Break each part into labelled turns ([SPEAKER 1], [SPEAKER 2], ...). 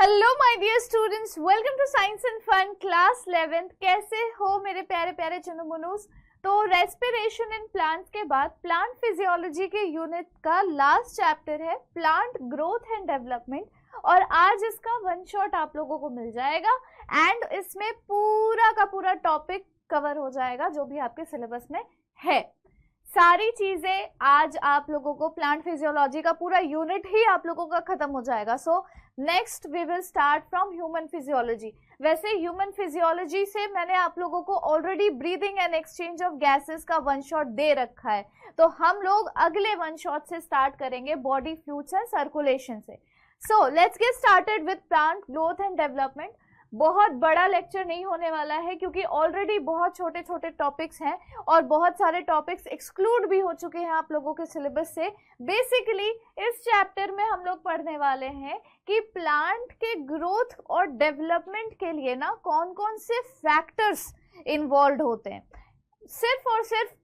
[SPEAKER 1] Hello my dear students, welcome to science and fun class 11th। कैसे हो मेरे प्यारे प्यारे चुनुमुनुस। तो रेस्पिरेशन इन प्लांट्स के बाद प्लांट फिजियोलॉजी के यूनिट का लास्ट चैप्टर है प्लांट ग्रोथ एंड डेवलपमेंट, और आज इसका वन शॉट आप लोगों को मिल जाएगा एंड इसमें पूरा का पूरा टॉपिक कवर हो जाएगा जो भी आपके सिलेबस में है। सारी चीजें आज आप लोगों को प्लांट फिजियोलॉजी का पूरा यूनिट ही आप लोगों का खत्म हो जाएगा। So next we will start from human physiology. वैसे ह्यूमन फिजियोलॉजी से मैंने आप लोगों को already breathing and exchange of gases का वन शॉट दे रखा है, तो हम लोग अगले वन शॉट से स्टार्ट करेंगे बॉडी फ्लूइड्स एंड सर्कुलेशन से। So let's get started with plant growth and development. बहुत बड़ा लेक्चर नहीं होने वाला है क्योंकि ऑलरेडी बहुत छोटे छोटे टॉपिक्स हैं और बहुत सारे टॉपिक्स एक्सक्लूड भी हो चुके हैं आप लोगों के सिलेबस से। बेसिकली इस चैप्टर में हम लोग पढ़ने वाले हैं कि प्लांट के ग्रोथ और डेवलपमेंट के लिए ना कौन कौन से फैक्टर्स इन्वॉल्व होते हैं। सिर्फ और सिर्फ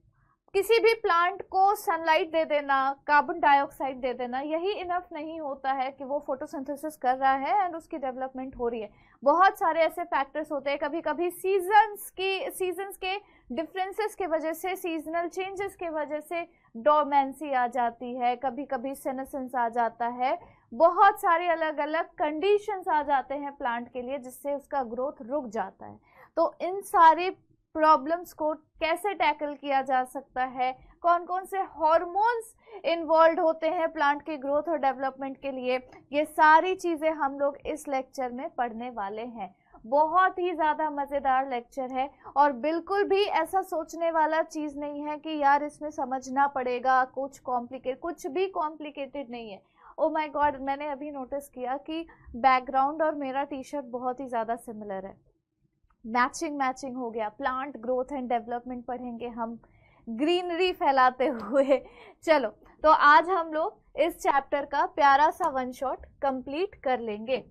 [SPEAKER 1] किसी भी प्लांट को सनलाइट दे देना, कार्बन डाइऑक्साइड दे देना, यही इनफ नहीं होता है कि वो फोटोसिंथेसिस कर रहा है एंड उसकी डेवलपमेंट हो रही है। बहुत सारे ऐसे फैक्टर्स होते हैं। कभी कभी सीजन्स के डिफरेंसेस के वजह से, सीजनल चेंजेस के वजह से डोरमेंसी आ जाती है, कभी कभी सेनेसेंस आ जाता है, बहुत सारे अलग अलग कंडीशंस आ जाते हैं प्लांट के लिए जिससे उसका ग्रोथ रुक जाता है। तो इन सारे प्रॉब्लम्स को कैसे टैकल किया जा सकता है, कौन कौन से हार्मोन्स इन्वॉल्व होते हैं प्लांट की ग्रोथ और डेवलपमेंट के लिए, ये सारी चीजें हम लोग इस लेक्चर में पढ़ने वाले हैं। बहुत ही ज़्यादा मज़ेदार लेक्चर है और बिल्कुल भी ऐसा सोचने वाला चीज़ नहीं है कि यार इसमें समझना पड़ेगा कुछ भी कॉम्प्लिकेटेड नहीं है। ओ माय गॉड, मैंने अभी नोटिस किया कि बैकग्राउंड और मेरा टी शर्ट बहुत ही ज़्यादा सिमिलर है। मैचिंग हो गया। प्लांट ग्रोथ एंड डेवलपमेंट पढ़ेंगे हम ग्रीनरी फैलाते हुए। चलो, तो आज हम लोग इस चैप्टर का प्यारा सा वन शॉट कंप्लीट कर लेंगे।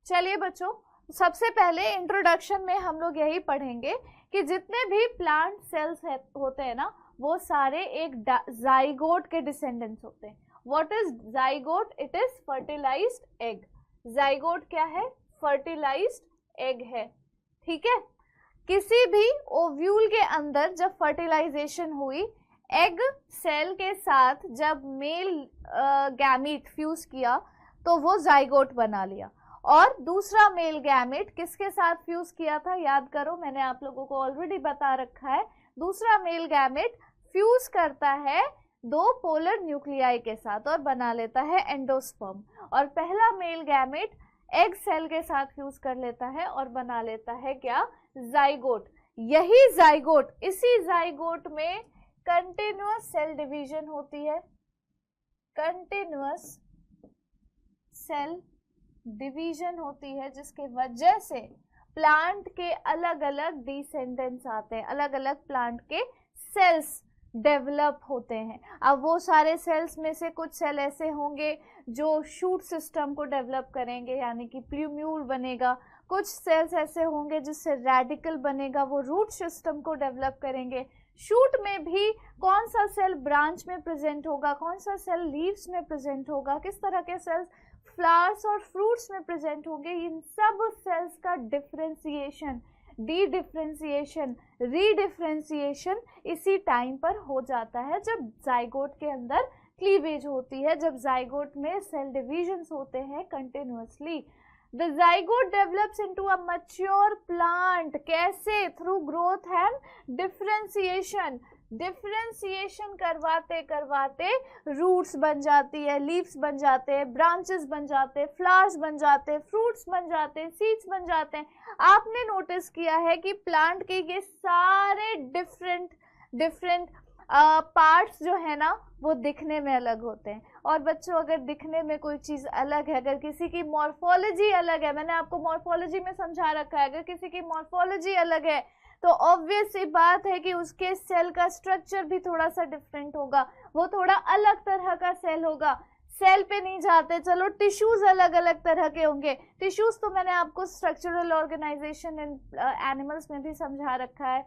[SPEAKER 1] चलिए बच्चों, सबसे पहले इंट्रोडक्शन में हम लोग यही पढ़ेंगे कि जितने भी प्लांट सेल्स होते हैं ना, वो सारे एक जाइगोट के डिसेंडेंट्स होते हैं। What is zygote? It is fertilized egg. Zygote क्या है? फर्टिलाइज्ड एग है। ठीक है। किसी भी ओव्यूल के अंदर जब फर्टिलाइजेशन हुई, एग सेल के साथ जब मेल गैमीट फ्यूज किया तो वो जाइगोट बना लिया, और दूसरा मेल गैमेट किसके साथ फ्यूज किया था? याद करो, मैंने आप लोगों को ऑलरेडी बता रखा है। दूसरा मेल गैमेट फ्यूज करता है दो पोलर न्यूक्लियाई के साथ और बना लेता है एंडोस्पर्म, और पहला मेल गैमेट एग सेल के साथ फ्यूज कर लेता है और बना लेता है क्या? जाइगोट। यही जाइगोट, इसी जाइगोट में कंटिन्यूअस सेल डिवीजन होती है। कंटिन्यूअस सेल डिवीजन होती है जिसके वजह से प्लांट के अलग अलग डिसेंडेंट्स आते हैं, अलग अलग प्लांट के सेल्स डेवलप होते हैं। अब वो सारे सेल्स में से कुछ सेल ऐसे होंगे जो शूट सिस्टम को डेवलप करेंगे, यानी कि प्ल्यूम्यूल बनेगा। कुछ सेल्स ऐसे होंगे जिससे रेडिकल बनेगा, वो रूट सिस्टम को डेवलप करेंगे। शूट में भी कौन सा सेल ब्रांच में प्रेजेंट होगा, कौन सा सेल लीव्स में प्रेजेंट होगा, किस तरह के सेल्स फ्लावर्स और फ्रूट्स में प्रेजेंट होंगे, इन सब सेल्स का डिफरेंशिएशन, डी डिफरेंशिएशन, रीडिफरेंशिएशन इसी टाइम पर हो जाता है जब जाइगोट के अंदर क्लीवेज होती है, जब जाइगोट में सेल डिविजन्स होते हैं continuously. The zygote develops into a mature plant. कैसे? Through growth and differentiation. Differentiation करवाते करवाते रूट्स बन जाती है, लीव्स बन जाते हैं, ब्रांचेस बन जाते हैं, फ्लावर्स बन जाते हैं, फ्रूट्स बन जाते हैं, सीड्स बन जाते हैं। आपने नोटिस किया है कि प्लांट के ये सारे डिफरेंट पार्ट्स जो है ना, वो दिखने में अलग होते हैं। और बच्चों, अगर दिखने में कोई चीज़ अलग है, अगर किसी की मॉर्फोलॉजी अलग है, मैंने आपको मॉर्फोलॉजी में समझा रखा है, अगर किसी की मॉर्फोलॉजी अलग है तो ऑब्वियस सी बात है कि उसके सेल का स्ट्रक्चर भी थोड़ा सा डिफरेंट होगा, वो थोड़ा अलग तरह का सेल होगा। सेल पे नहीं जाते, चलो टिश्यूज अलग अलग तरह के होंगे। टिश्यूज तो मैंने आपको स्ट्रक्चरल ऑर्गेनाइजेशन इन एनिमल्स में भी समझा रखा है,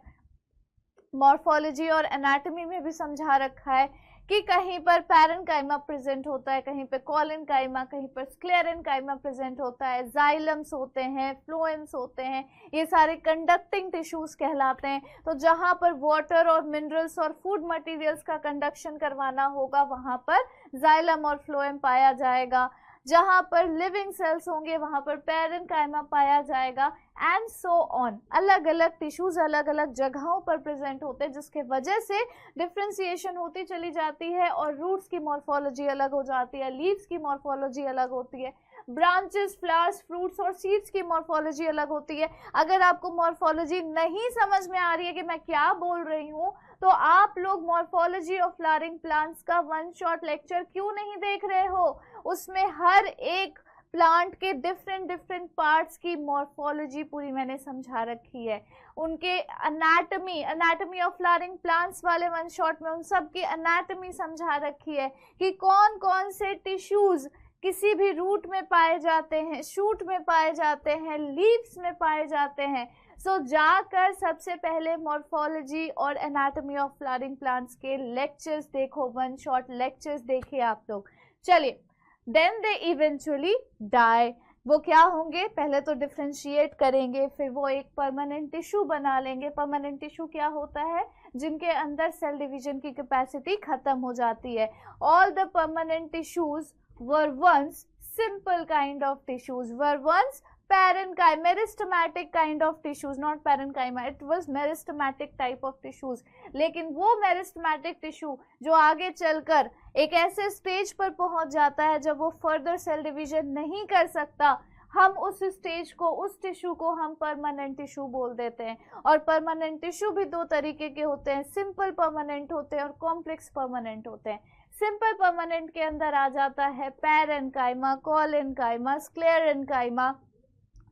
[SPEAKER 1] मॉर्फोलॉजी और एनाटॉमी में भी समझा रखा है कि कहीं पर पैरेन्काइमा प्रेजेंट होता है, कहीं पर कॉलेनकाइमा, कहीं पर स्क्लेरेनकाइमा प्रेजेंट होता है, जाइलम्स होते हैं, फ्लोएम्स होते हैं, ये सारे कंडक्टिंग टिश्यूज कहलाते हैं। तो जहां पर वाटर और मिनरल्स और फूड मटेरियल्स का कंडक्शन करवाना होगा वहां पर जाइलम और फ्लोएम पाया जाएगा। जहां पर लिविंग सेल्स होंगे वहां पर पैरेन्काइमा पाया जाएगा, एंड सो ऑन। अलग अलग टिश्यूज अलग अलग जगहों पर प्रेजेंट होते हैं, जिसके वजह से डिफ्रेंसिएशन होती चली जाती है और रूट्स की मॉर्फोलॉजी अलग हो जाती है, लीव्स की मॉर्फोलॉजी अलग होती है, ब्रांचेस, फ्लावर्स, फ्रूट्स और सीड्स की मॉर्फोलॉजी अलग होती है। अगर आपको मॉर्फोलॉजी नहीं समझ में आ रही है कि मैं क्या बोल रही हूँ, तो आप लोग मॉर्फोलॉजी ऑफ फ्लावरिंग प्लांट्स का वन शॉट लेक्चर क्यों नहीं देख रहे हो? उसमें हर एक प्लांट के डिफरेंट पार्ट्स की मॉर्फोलॉजी पूरी मैंने समझा रखी है। उनके एनाटॉमी ऑफ फ्लावरिंग प्लांट्स वाले वन शॉट में उन सब की एनाटॉमी समझा रखी है कि कौन कौन से टिश्यूज किसी भी रूट में पाए जाते हैं, शूट में पाए जाते हैं, लीव्स में पाए जाते हैं। सो जाकर सबसे पहले मॉर्फोलॉजी और एनाटॉमी ऑफ फ्लावरिंग प्लांट्स के लेक्चर्स देखो, वन शॉट लेक्चर्स देखिए आप लोग। चलिए, देन दे इवेंचुअली डाई। वो क्या होंगे? पहले तो डिफ्रेंशिएट करेंगे, फिर वो एक परमानेंट टिश्यू बना लेंगे। परमानेंट टिश्यू क्या होता है? जिनके अंदर सेल डिवीजन की कैपेसिटी खत्म हो जाती है। All the permanent tissues were once simple kind of tissues, were once parenchyma, meristematic kind of tissues, not parenchyma, it was meristematic type of tissues। लेकिन वो meristematic tissue जो आगे चलकर एक ऐसे स्टेज पर पहुंच जाता है जब वो फर्दर सेल डिवीजन नहीं कर सकता, हम उस स्टेज को, उस टिश्यू को हम परमानेंट टिश्यू बोल देते हैं। और परमानेंट टिश्यू भी दो तरीके के होते हैं, सिंपल परमानेंट होते हैं और कॉम्प्लेक्स परमानेंट होते हैं। सिंपल परमानेंट के अंदर आ जाता है पैरेन्काइमा, कॉलेनकाइमा,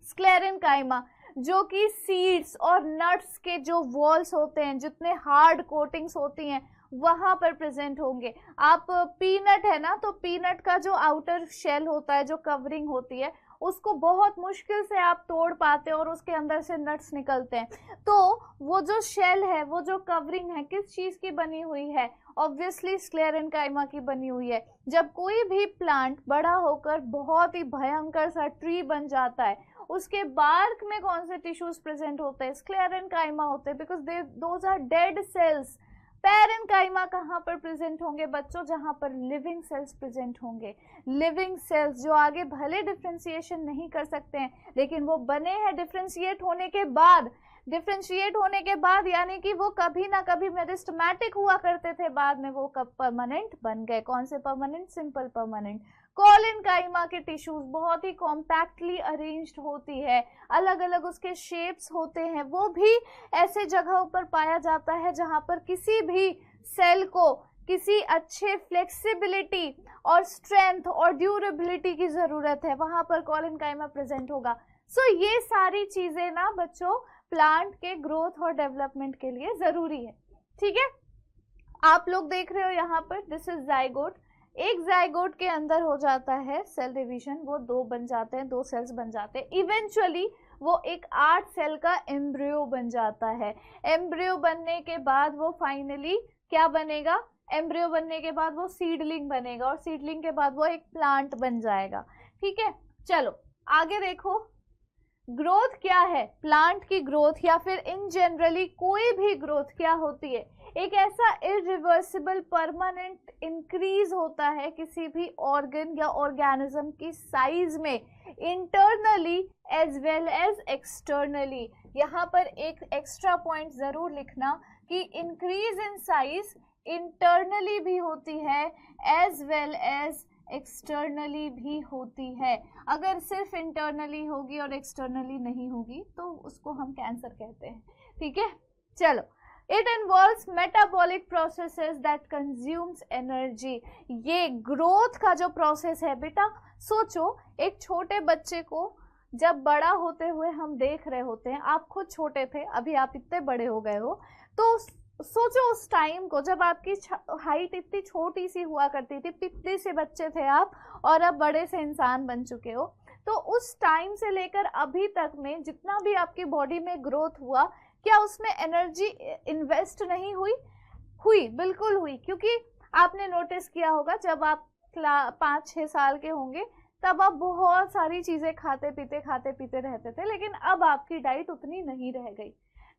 [SPEAKER 1] स्क्लेरेनकाइमा, जो कि सीड्स और नट्स के जो वॉल्स होते हैं, जितने हार्ड कोटिंग्स होती हैं वहां पर प्रेजेंट होंगे। आप पीनट है ना, तो पीनट का जो आउटर शेल होता है, जो कवरिंग होती है, उसको बहुत मुश्किल से आप तोड़ पाते हैं और उसके अंदर से नट्स निकलते हैं। तो वो जो शेल है, वो जो कवरिंग है, किस चीज की बनी हुई है? ऑब्वियसली स्क्लेरेनकाइमा की बनी हुई है। जब कोई भी प्लांट बड़ा होकर बहुत ही भयंकर सा ट्री बन जाता है, उसके बार्क में कौन से टिश्यूज प्रेजेंट होते हैं? स्क्लेरेनकाइमा होते हैं, because those are dead cells. Parenchyma कहाँ पर प्रेजेंट होंगे बच्चों? जहां पर लिविंग सेल्स प्रेजेंट होंगे। लिविंग सेल्स जो आगे भले डिफ्रेंशिएशन नहीं कर सकते हैं, लेकिन वो बने हैं डिफ्रेंशिएट होने के बाद। डिफ्रेंशिएट होने के बाद यानी कि वो कभी ना कभी मेरिस्टेमेटिक हुआ करते थे, बाद में वो कब परमानेंट बन गए। कौन से परमानेंट? Simple permanent. कॉलेनकाइमा के टिश्यूज बहुत ही कॉम्पैक्टली अरेंज्ड होती है, अलग अलग उसके शेप्स होते हैं। वो भी ऐसे जगहों पर पाया जाता है जहां पर किसी भी सेल को किसी अच्छे फ्लेक्सिबिलिटी और स्ट्रेंथ और ड्यूरेबिलिटी की जरूरत है, वहां पर कॉलेनकाइमा प्रेजेंट होगा। सो ये सारी चीजें ना बच्चों प्लांट के ग्रोथ और डेवलपमेंट के लिए जरूरी है। ठीक है, आप लोग देख रहे हो यहाँ पर, दिस इज जाइगोट। एक जाइगोट के अंदर हो जाता है सेल डिवीजन, वो दो बन जाते हैं, दो सेल्स बन जाते हैं। इवेंचुअली वो एक 8 सेल का एम्ब्रियो बन जाता है। एम्ब्रियो बनने के बाद वो फाइनली क्या बनेगा? एम्ब्रियो बनने के बाद वो सीडलिंग बनेगा और सीडलिंग के बाद वो एक प्लांट बन जाएगा। ठीक है, चलो आगे देखो। ग्रोथ क्या है? प्लांट की ग्रोथ या फिर इन जनरली कोई भी ग्रोथ क्या होती है? एक ऐसा इरिवर्सिबल परमानेंट इंक्रीज होता है किसी भी ऑर्गन या ऑर्गेनिज्म की साइज में, internally as well as externally. यहाँ पर एक एक्स्ट्रा पॉइंट जरूर लिखना कि इंक्रीज इन साइज इंटरनली भी होती है एज वेल एज एक्सटर्नली भी होती है। अगर सिर्फ इंटरनली होगी और एक्सटर्नली नहीं होगी तो उसको हम कैंसर कहते हैं। ठीक है, चलो। It involves metabolic processes that consumes energy. ये ग्रोथ का जो प्रोसेस है बेटा, सोचो एक छोटे बच्चे को जब बड़ा होते हुए हम देख रहे होते हैं, आप खुद छोटे थे, अभी आप इतने बड़े हो गए हो, तो सोचो उस टाइम को जब आपकी हाइट इतनी छोटी सी हुआ करती थी, पितली से बच्चे थे आप और अब बड़े से इंसान बन चुके हो। तो उस टाइम से लेकर अभी तक में जितना भी आपकी बॉडी में ग्रोथ हुआ, क्या उसमें एनर्जी इन्वेस्ट नहीं हुई? हुई, बिल्कुल हुई, क्योंकि आपने नोटिस किया होगा जब आप 5-6 साल के होंगे तब आप बहुत सारी चीजें खाते पीते रहते थे, लेकिन अब आपकी डाइट उतनी नहीं रह गई।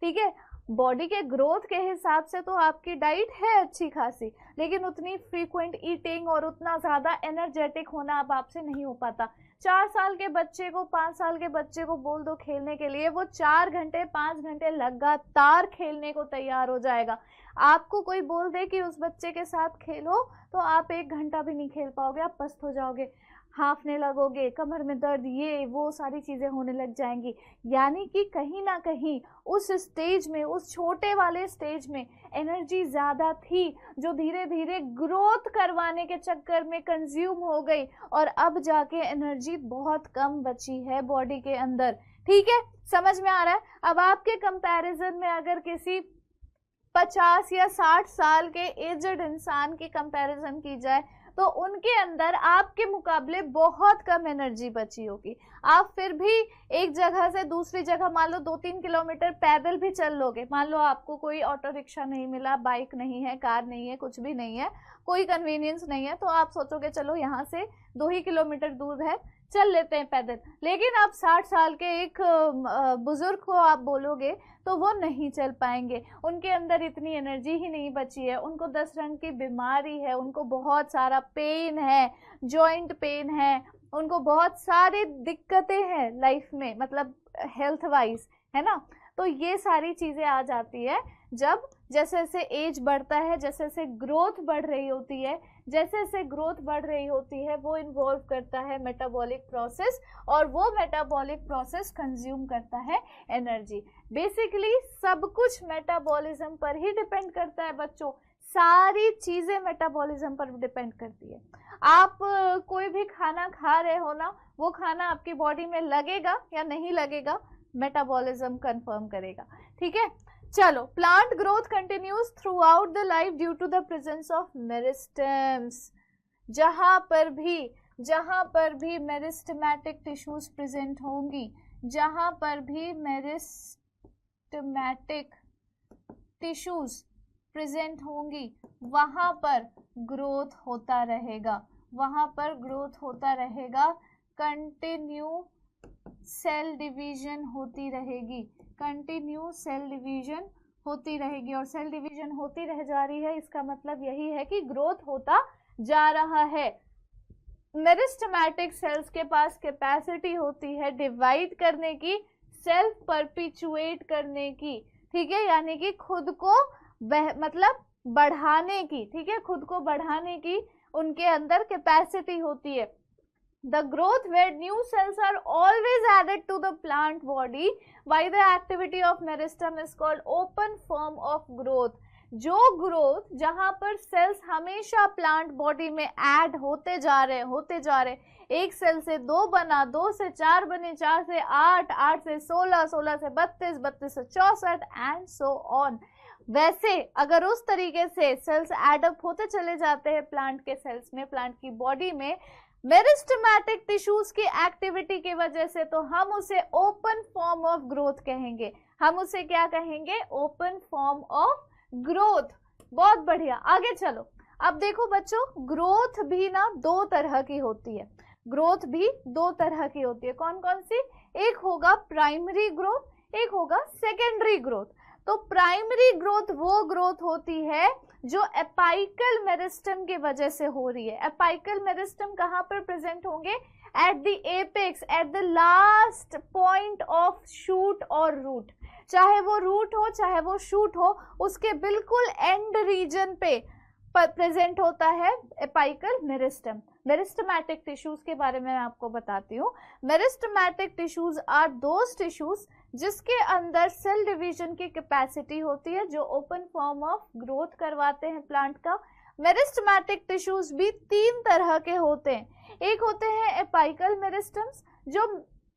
[SPEAKER 1] ठीक है, बॉडी के ग्रोथ के हिसाब से तो आपकी डाइट है अच्छी खासी, लेकिन उतनी फ्रीक्वेंट ईटिंग और उतना ज्यादा एनर्जेटिक होना अब आपसे नहीं हो पाता। 4 साल के बच्चे को 5 साल के बच्चे को बोल दो खेलने के लिए, वो 4 घंटे 5 घंटे लगातार खेलने को तैयार हो जाएगा। आपको कोई बोल दे कि उस बच्चे के साथ खेलो तो आप 1 घंटा भी नहीं खेल पाओगे, आप पस्त हो जाओगे, हांफने लगोगे, कमर में दर्द, ये वो सारी चीजें होने लग जाएंगी। यानी कि कहीं ना कहीं उस स्टेज में, उस छोटे वाले स्टेज में एनर्जी ज्यादा थी जो धीरे धीरे ग्रोथ करवाने के चक्कर में कंज्यूम हो गई, और अब जाके एनर्जी बहुत कम बची है बॉडी के अंदर। ठीक है, समझ में आ रहा है? अब आपके कंपैरिजन में अगर किसी 50 या 60 साल के एजड इंसान की कंपैरिजन की जाए तो उनके अंदर आपके मुकाबले बहुत कम एनर्जी बची होगी। आप फिर भी एक जगह से दूसरी जगह मान लो 2-3 किलोमीटर पैदल भी चल लोगे। मान लो आपको कोई ऑटो रिक्शा नहीं मिला, बाइक नहीं है, कार नहीं है, कुछ भी नहीं है, कोई कन्वीनियंस नहीं है, तो आप सोचोगे चलो यहाँ से 2 ही किलोमीटर दूर है, चल लेते हैं पैदल। लेकिन आप 60 साल के एक बुजुर्ग को आप बोलोगे तो वो नहीं चल पाएंगे, उनके अंदर इतनी एनर्जी ही नहीं बची है, उनको 10 रंग की बीमारी है, उनको बहुत सारा पेन है, जॉइंट पेन है, उनको बहुत सारी दिक्कतें हैं लाइफ में, मतलब हेल्थ वाइज, है ना। तो ये सारी चीजें आ जाती है जब जैसे जैसे एज बढ़ता है, जैसे जैसे ग्रोथ बढ़ रही होती है, जैसे जैसे ग्रोथ बढ़ रही होती है वो इन्वॉल्व करता है मेटाबॉलिक प्रोसेस, और वो मेटाबॉलिक प्रोसेस कंज्यूम करता है एनर्जी। बेसिकली सब कुछ मेटाबॉलिज्म पर ही डिपेंड करता है बच्चों, सारी चीजें मेटाबॉलिज्म पर डिपेंड करती है। आप कोई भी खाना खा रहे हो ना, वो खाना आपकी बॉडी में लगेगा या नहीं लगेगा, मेटाबॉलिज्म कंफर्म करेगा। ठीक है, चलो, plant growth continues throughout the life due to the presence of meristems. जहां पर भी मेरिस्टेमेटिक टिश्यूज प्रेजेंट होंगी, जहां पर भी मेरिस्टेमेटिक टिश्यूज प्रेजेंट होंगी, वहां पर ग्रोथ होता रहेगा, वहां पर ग्रोथ होता रहेगा, कंटिन्यू सेल डिवीजन होती रहेगी, कंटिन्यू सेल डिवीजन होती रहेगी, और सेल डिवीजन होती रह जा रही है, इसका मतलब यही है कि ग्रोथ होता जा रहा है। मेरिस्टेमेटिक सेल्स के पास कैपेसिटी होती है डिवाइड करने की, सेल्फ परपिचुएट करने की, ठीक है, यानी कि खुद को मतलब बढ़ाने की, ठीक है, खुद को बढ़ाने की उनके अंदर कैपेसिटी होती है। The growth where new cells are always added to the plant body by the activity of meristem is called open form of growth। जो ग्रोथ जहां पर सेल्स हमेशा प्लांट बॉडी में ऐड होते जा रहे, एक सेल से 2 बना, 2 से 4 बने, 4 से 8, 8 से 16, 16 से 32, 32 से 64 एंड सो ऑन। वैसे अगर उस तरीके से सेल्स एडअप होते चले जाते हैं प्लांट के सेल्स में, प्लांट की बॉडी में, मेरिस्टेमेटिक टिश्यूज की एक्टिविटी की वजह से, तो हम उसे ओपन फॉर्म ऑफ ग्रोथ कहेंगे। हम उसे क्या कहेंगे? Open form of growth. बहुत बढ़िया, आगे चलो। अब देखो बच्चों, ग्रोथ भी ना 2 तरह की होती है, ग्रोथ भी 2 तरह की होती है। कौन कौन सी? एक होगा प्राइमरी ग्रोथ, एक होगा सेकेंडरी ग्रोथ। तो प्राइमरी ग्रोथ वो ग्रोथ होती है जो एपाइकल मेरिस्टम की वजह से हो रही है। एपाइकल मेरिस्टम कहाँ पर प्रेजेंट होंगे? At the apex, at the last point of shoot और रूट। चाहे वो रूट हो चाहे वो शूट हो, उसके बिल्कुल एंड रीजन पे प्रेजेंट होता है एपाइकल मेरिस्टम। मेरिस्टेमेटिक टिश्यूज के बारे में मैं आपको बताती हूँ। Meristematic tissues are those tissues जिसके अंदर सेल डिवीजन की कैपेसिटी होती है, जो ओपन फॉर्म ऑफ ग्रोथ करवाते हैं प्लांट का। मेरिस्टेमेटिक टिश्यूज भी 3 तरह के होते हैं। एक होते हैं एपाइकल मेरिस्टम्स जो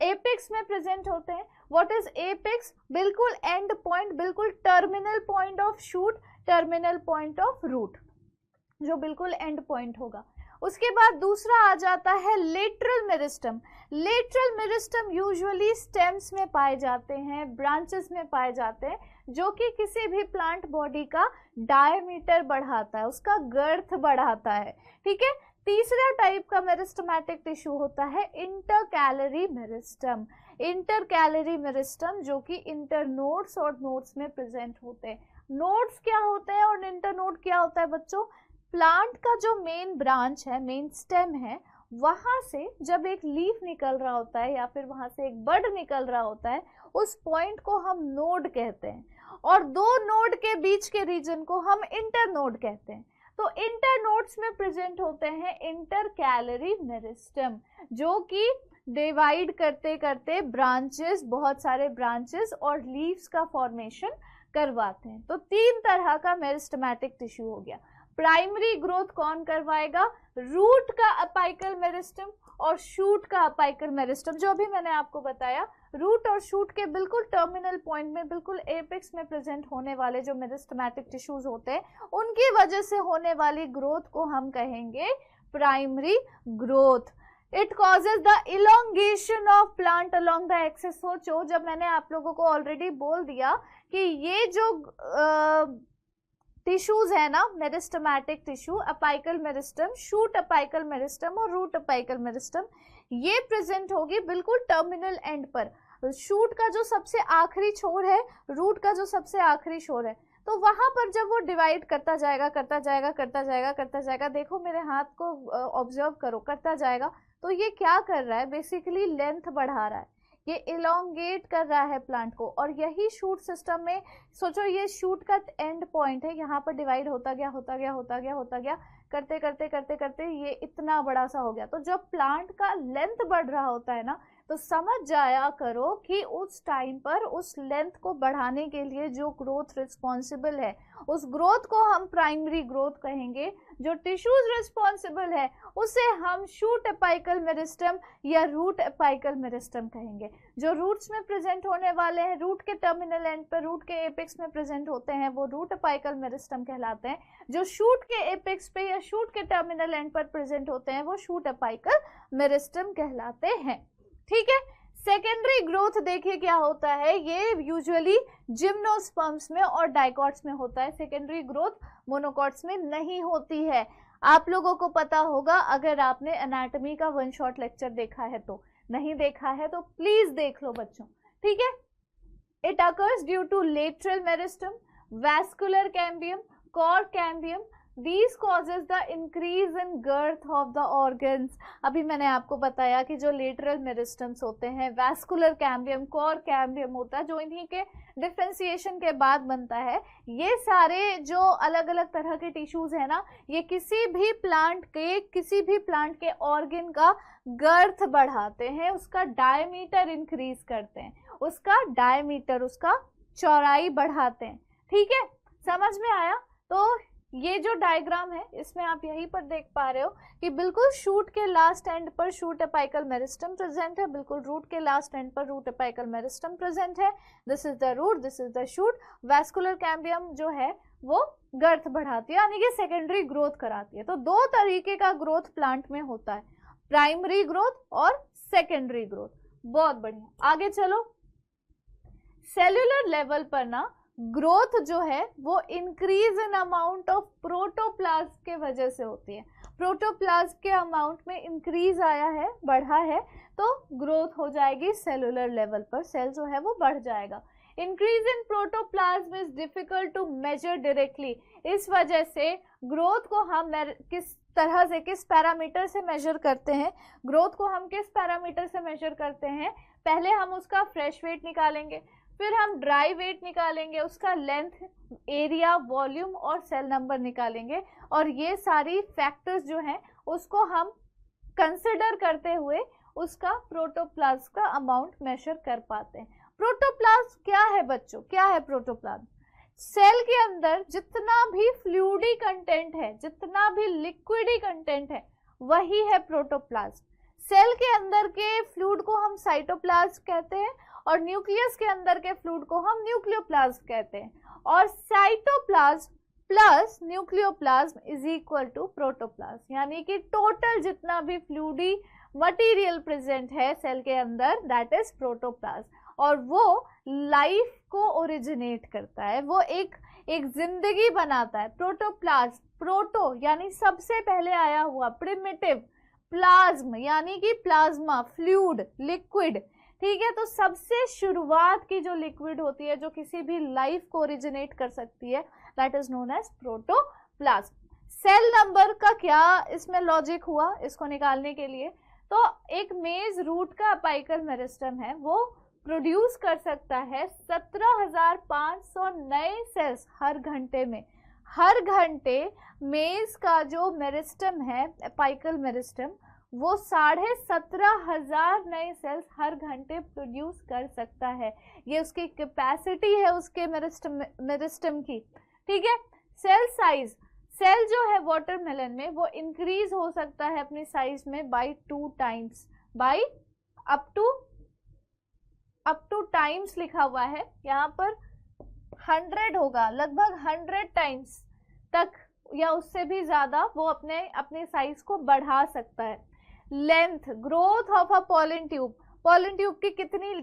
[SPEAKER 1] एपेक्स में प्रेजेंट होते हैं। What is apex? बिल्कुल एंड पॉइंट, बिल्कुल terminal point of shoot, terminal point of root, जो बिल्कुल एंड पॉइंट होगा। उसके बाद दूसरा आ जाता है lateral meristem. Lateral meristem usually stems में पाए जाते हैं, ब्रांचेस में पाए जाते हैं, जो कि किसी भी प्लांट बॉडी का डायमीटर बढ़ाता है, उसका गर्थ बढ़ाता है। ठीक है। तीसरा टाइप का मेरिस्टमैटिक टिश्यू होता है इंटरकैलरी मेरिस्टम। इंटरकैलरी मेरिस्टम जो कि इंटरनोड्स और नोड्स में प्रेजेंट होते हैं। नोड्स क्या होते हैं और इंटरनोड क्या होता है बच्चों? प्लांट का जो मेन ब्रांच है, मेन स्टेम है, वहां से जब एक लीफ निकल रहा होता है या फिर वहां से एक बड निकल रहा होता है, उस पॉइंट को हम नोड कहते हैं, और दो नोड के बीच के रीजन को हम इंटरनोड कहते हैं। तो इंटरनोड्स में प्रेजेंट होते हैं इंटरकैलरी मेरिस्टम, जो कि डिवाइड करते करते ब्रांचेस, बहुत सारे ब्रांचेस और लीव्स का फॉर्मेशन करवाते हैं। तो तीन तरह का मेरिस्टमैटिक टिश्यू हो गया। प्राइमरी ग्रोथ कौन करवाएगा? रूट का अपाइकल मेरिस्टम और शूट का अपाइकल मेरिस्टम, जो अभी मैंने आपको बताया। रूट और शूट के बिल्कुल टर्मिनल पॉइंट में, बिल्कुल एपेक्स में प्रेजेंट होने वाले जो मेरिस्टमैटिक टिश्यूज होते हैं, उनकी वजह से होने वाली ग्रोथ को हम कहेंगे primary growth. It causes the elongation of plant along the axis. सोचो, जब मैंने आप लोगों को ऑलरेडी बोल दिया कि ये जो टिश्यूज है ना, meristematic tissue, apical meristem, shoot apical meristem और रूट अपाइकल मेरिस्टम, ये प्रेजेंट होगी बिल्कुल टर्मिनल एंड पर। शूट का जो सबसे आखिरी छोर है, रूट का जो सबसे आखिरी छोर है, तो वहां पर जब वो डिवाइड करता जाएगा करता जाएगा करता जाएगा करता जाएगा, देखो मेरे हाथ को ऑब्जर्व करो, करता जाएगा, तो ये क्या कर रहा है? बेसिकली लेंथ बढ़ा रहा है, ये इलोंगेट कर रहा है प्लांट को। और यही शूट सिस्टम में, सोचो ये शूट का एंड पॉइंट है, यहाँ पर डिवाइड होता गया होता गया होता गया होता गया, करते करते करते करते ये इतना बड़ा सा हो गया। तो जब प्लांट का लेंथ बढ़ रहा होता है ना, तो समझ जाया करो कि उस टाइम पर उस लेंथ को बढ़ाने के लिए जो ग्रोथ रिस्पॉन्सिबल है, उस ग्रोथ को हम प्राइमरी ग्रोथ कहेंगे। जो टिश्यूज रिस्पॉन्सिबल है उसे हम शूट अपाइकल मेरिस्टम या रूट अपाइकल मेरिस्टम कहेंगे। जो रूट्स में प्रेजेंट होने वाले हैं, रूट के टर्मिनल एंड पर, रूट के एपेक्स में प्रेजेंट होते हैं, वो रूट अपाइकल मेरिस्टम कहलाते हैं। जो शूट के एपेक्स पे या शूट के टर्मिनल एंड पर प्रेजेंट होते हैं, वो शूट अपाइकल मेरिस्टम कहलाते हैं। ठीक है। सेकेंडरी ग्रोथ देखिए क्या होता है, ये यूजुअली जिम्नोस्पर्म्स में और डाइकॉट्स में होता है। सेकेंडरी ग्रोथ मोनोकॉट्स में नहीं होती है। आप लोगों को पता होगा, अगर आपने एनाटॉमी का वन शॉट लेक्चर देखा है तो। नहीं देखा है तो प्लीज देख लो बच्चों। ठीक है। It occurs due to lateral meristem, vascular cambium, cork cambium. These causes the increase in girth of the organs। अभी मैंने आपको बताया कि जो लेटरल मेरिस्टम्स होते हैं, वैस्कुलर कैम्बियम, कोर कैम्बियम होता है, जो इन्हीं के डिफ्रेंसिएशन के बाद बनता है। ये सारे जो अलग अलग तरह के टिश्यूज है ना, ये किसी भी प्लांट के ऑर्गन का गर्थ बढ़ाते हैं, उसका डायमीटर इंक्रीज करते हैं, उसका डायमीटर, उसका चौड़ाई बढ़ाते हैं। ठीक है, समझ में आया? तो ये जो डायग्राम है, इसमें आप यहीं पर देख पा रहे हो कि बिल्कुल शूट के लास्ट एंड पर शूट अपाइकल मेरिस्टम प्रेजेंट है, बिल्कुल रूट के लास्ट एंड पर रूट अपाइकल मेरिस्टम प्रेजेंट है। This is the root, this is the shoot. Vascular cambium जो है वो गर्थ बढ़ाती है, यानी कि सेकेंडरी ग्रोथ कराती है। तो दो तरीके का ग्रोथ प्लांट में होता है, प्राइमरी ग्रोथ और सेकेंडरी ग्रोथ। बहुत बढ़िया, आगे चलो। सेल्यूलर लेवल पर ना ग्रोथ जो है वो increase in amount of protoplasm के वजह से होती है। प्रोटोप्लाज्म के अमाउंट में इंक्रीज आया है, बढ़ा है, तो ग्रोथ हो जाएगी सेलुलर लेवल पर, सेल जो है वो बढ़ जाएगा। Increase in protoplasm is difficult to measure directly. इस वजह से ग्रोथ को हम किस तरह से, किस पैरामीटर से मेजर करते हैं? ग्रोथ को हम किस पैरामीटर से मेजर करते हैं? पहले हम उसका फ्रेश वेट निकालेंगे, फिर हम ड्राई वेट निकालेंगे, उसका लेंथ, एरिया, वॉल्यूम और सेल नंबर निकालेंगे, और ये सारी फैक्टर्स जो हैं उसको हम कंसिडर करते हुए उसका प्रोटोप्लाज्म का अमाउंट मेजर कर पाते हैं। प्रोटोप्लाज्म क्या है बच्चों? क्या है प्रोटोप्लाज्म? सेल के अंदर जितना भी फ्लूइडी कंटेंट है, जितना भी लिक्विडी कंटेंट है, वही है प्रोटोप्लाज्म। सेल के अंदर के फ्लूइड को हम साइटोप्लाज्म कहते हैं, और न्यूक्लियस के अंदर के फ्लूइड को हम न्यूक्लियोप्लाज्म कहते हैं। और cytoplasm plus nucleoplasm is equal to protoplasm, यानी कि टोटल जितना भी फ्लूइडी मटेरियल प्रेजेंट है सेल के अंदर दैट इज प्रोटोप्लाज्म, और वो लाइफ को ओरिजिनेट करता है, वो एक जिंदगी बनाता है। प्रोटोप्लाज्म, प्रोटो यानी सबसे पहले आया हुआ, प्रिमिटिव, प्लाज्म यानी कि प्लाज्मा, फ्लूइड, लिक्विड, ठीक है। तो सबसे शुरुआत की जो लिक्विड होती है जो किसी भी लाइफ को ओरिजिनेट कर सकती है that is known as protoplasm. Cell number का क्या इसमें लॉजिक हुआ इसको निकालने के लिए, तो एक मेज रूट का अपाइकल मेरिस्टम है, वो प्रोड्यूस कर सकता है 17,500 नए सेल्स हर घंटे में। हर घंटे मेज का जो मेरिस्टम है, अपाइकल मेरिस्टम, वो 17,500 नए सेल्स हर घंटे प्रोड्यूस कर सकता है। ये उसकी कैपेसिटी है उसके मेरिस्टम की, ठीक है। सेल साइज, सेल जो है वाटरमेलन में वो इंक्रीज हो सकता है अपनी साइज में by 2 times, by up to times लिखा हुआ है यहाँ पर 100 होगा, लगभग 100 टाइम्स तक या उससे भी ज्यादा वो अपने साइज को बढ़ा सकता है। Length, growth of a pollen tube, pollen tube की कितनी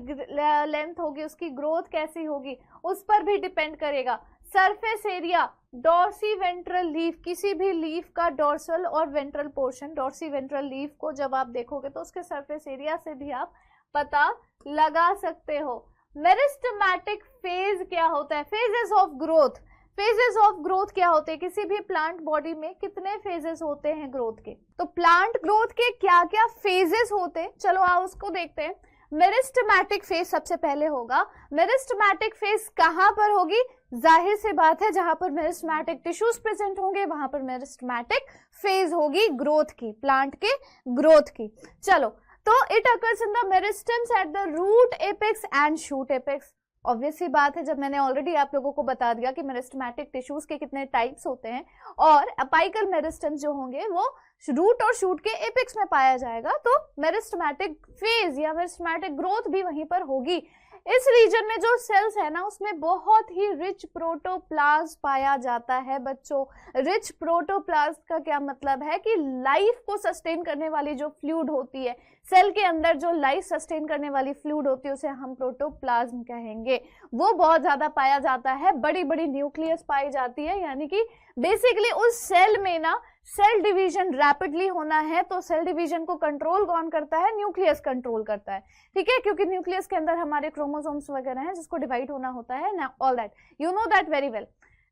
[SPEAKER 1] लेंथ होगी, उसकी ग्रोथ कैसी होगी, उस पर भी डिपेंड करेगा। Surface area, dorsiventral leaf, किसी भी लीफ का डॉर्सल और ventral portion, dorsiventral leaf को जब आप देखोगे तो उसके सरफेस एरिया से भी आप पता लगा सकते हो। मेरिस्टेमेटिक फेज क्या होता है, phases of growth, phases of growth क्या होते हैं, किसी भी प्लांट बॉडी में कितने फेजेस होते हैं ग्रोथ के, तो प्लांट ग्रोथ के क्या क्या फेजेस होते हैं, चलो आओ उसको देखते हैं। मेरिस्टेमेटिक फेज सबसे पहले होगा। मेरिस्टेमेटिक फेज कहां पर होगी, जाहिर सी बात है जहां पर मेरिस्टेमेटिक टिश्यूज प्रेजेंट होंगे वहां पर मेरिस्टेमेटिक फेज होगी ग्रोथ की, प्लांट के ग्रोथ की। चलो, तो it occurs in the meristems at the root apex and shoot apex. Obvious सी बात है, जब मैंने ऑलरेडी आप लोगों को बता दिया कि मेरिस्टेमेटिक टिश्यूज के कितने टाइप्स होते हैं और अपाइकल मेरिस्टेम्स जो होंगे वो रूट और शूट के एपेक्स में पाया जाएगा, तो मेरिस्टेमेटिक फेज या मेरिस्टेमेटिक ग्रोथ भी वहीं पर होगी। इस रीजन में जो सेल्स है ना उसमें बहुत ही रिच प्रोटोप्लाज्म पाया जाता है बच्चों। रिच प्रोटोप्लाज्म का क्या मतलब है कि लाइफ को सस्टेन करने वाली जो फ्लूइड होती है सेल के अंदर, जो लाइफ सस्टेन करने वाली फ्लूइड होती है उसे हम प्रोटोप्लाज्म कहेंगे, वो बहुत ज्यादा पाया जाता है। बड़ी बड़ी न्यूक्लियस पाई जाती है, यानी कि बेसिकली उस सेल में ना सेल डिवीजन रैपिडली होना है तो सेल डिवीजन को कंट्रोल कौन करता है, न्यूक्लियस कंट्रोल करता है, ठीक है, क्योंकि न्यूक्लियस के अंदर हमारे क्रोमोसोम्स वगैरह हैं जिसको डिवाइड होना होता है ना, all that you know that very well.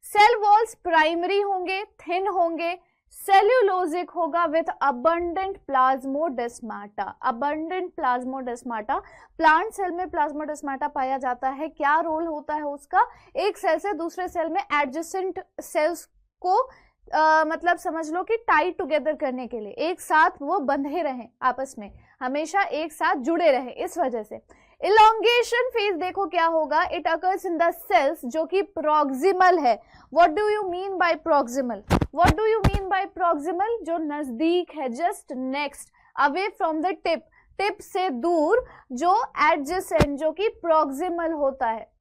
[SPEAKER 1] Cell walls primary होंगे, थिन होंगे, सेल्यूलोजिक होगा with abundant plasmodesmata. Abundant plasmodesmata, plant cell में प्लाज्मोडेस्माटा पाया जाता है। क्या रोल होता है उसका, एक सेल से दूसरे सेल में एडजेसेंट सेल्स को मतलब समझ लो कि टाई टुगेदर करने के लिए, एक साथ वो बंधे रहें आपस में, हमेशा एक साथ जुड़े रहे, इस वजह से। इलोंगेशन फेज देखो क्या होगा, it occurs in the cells जो कि प्रॉक्सिमल है। What do you mean by proximal, what do you mean by proximal, जो नजदीक है, just next, away from the tip, tip से दूर, जो एडजेसेंट जो कि प्रॉक्सिमल होता है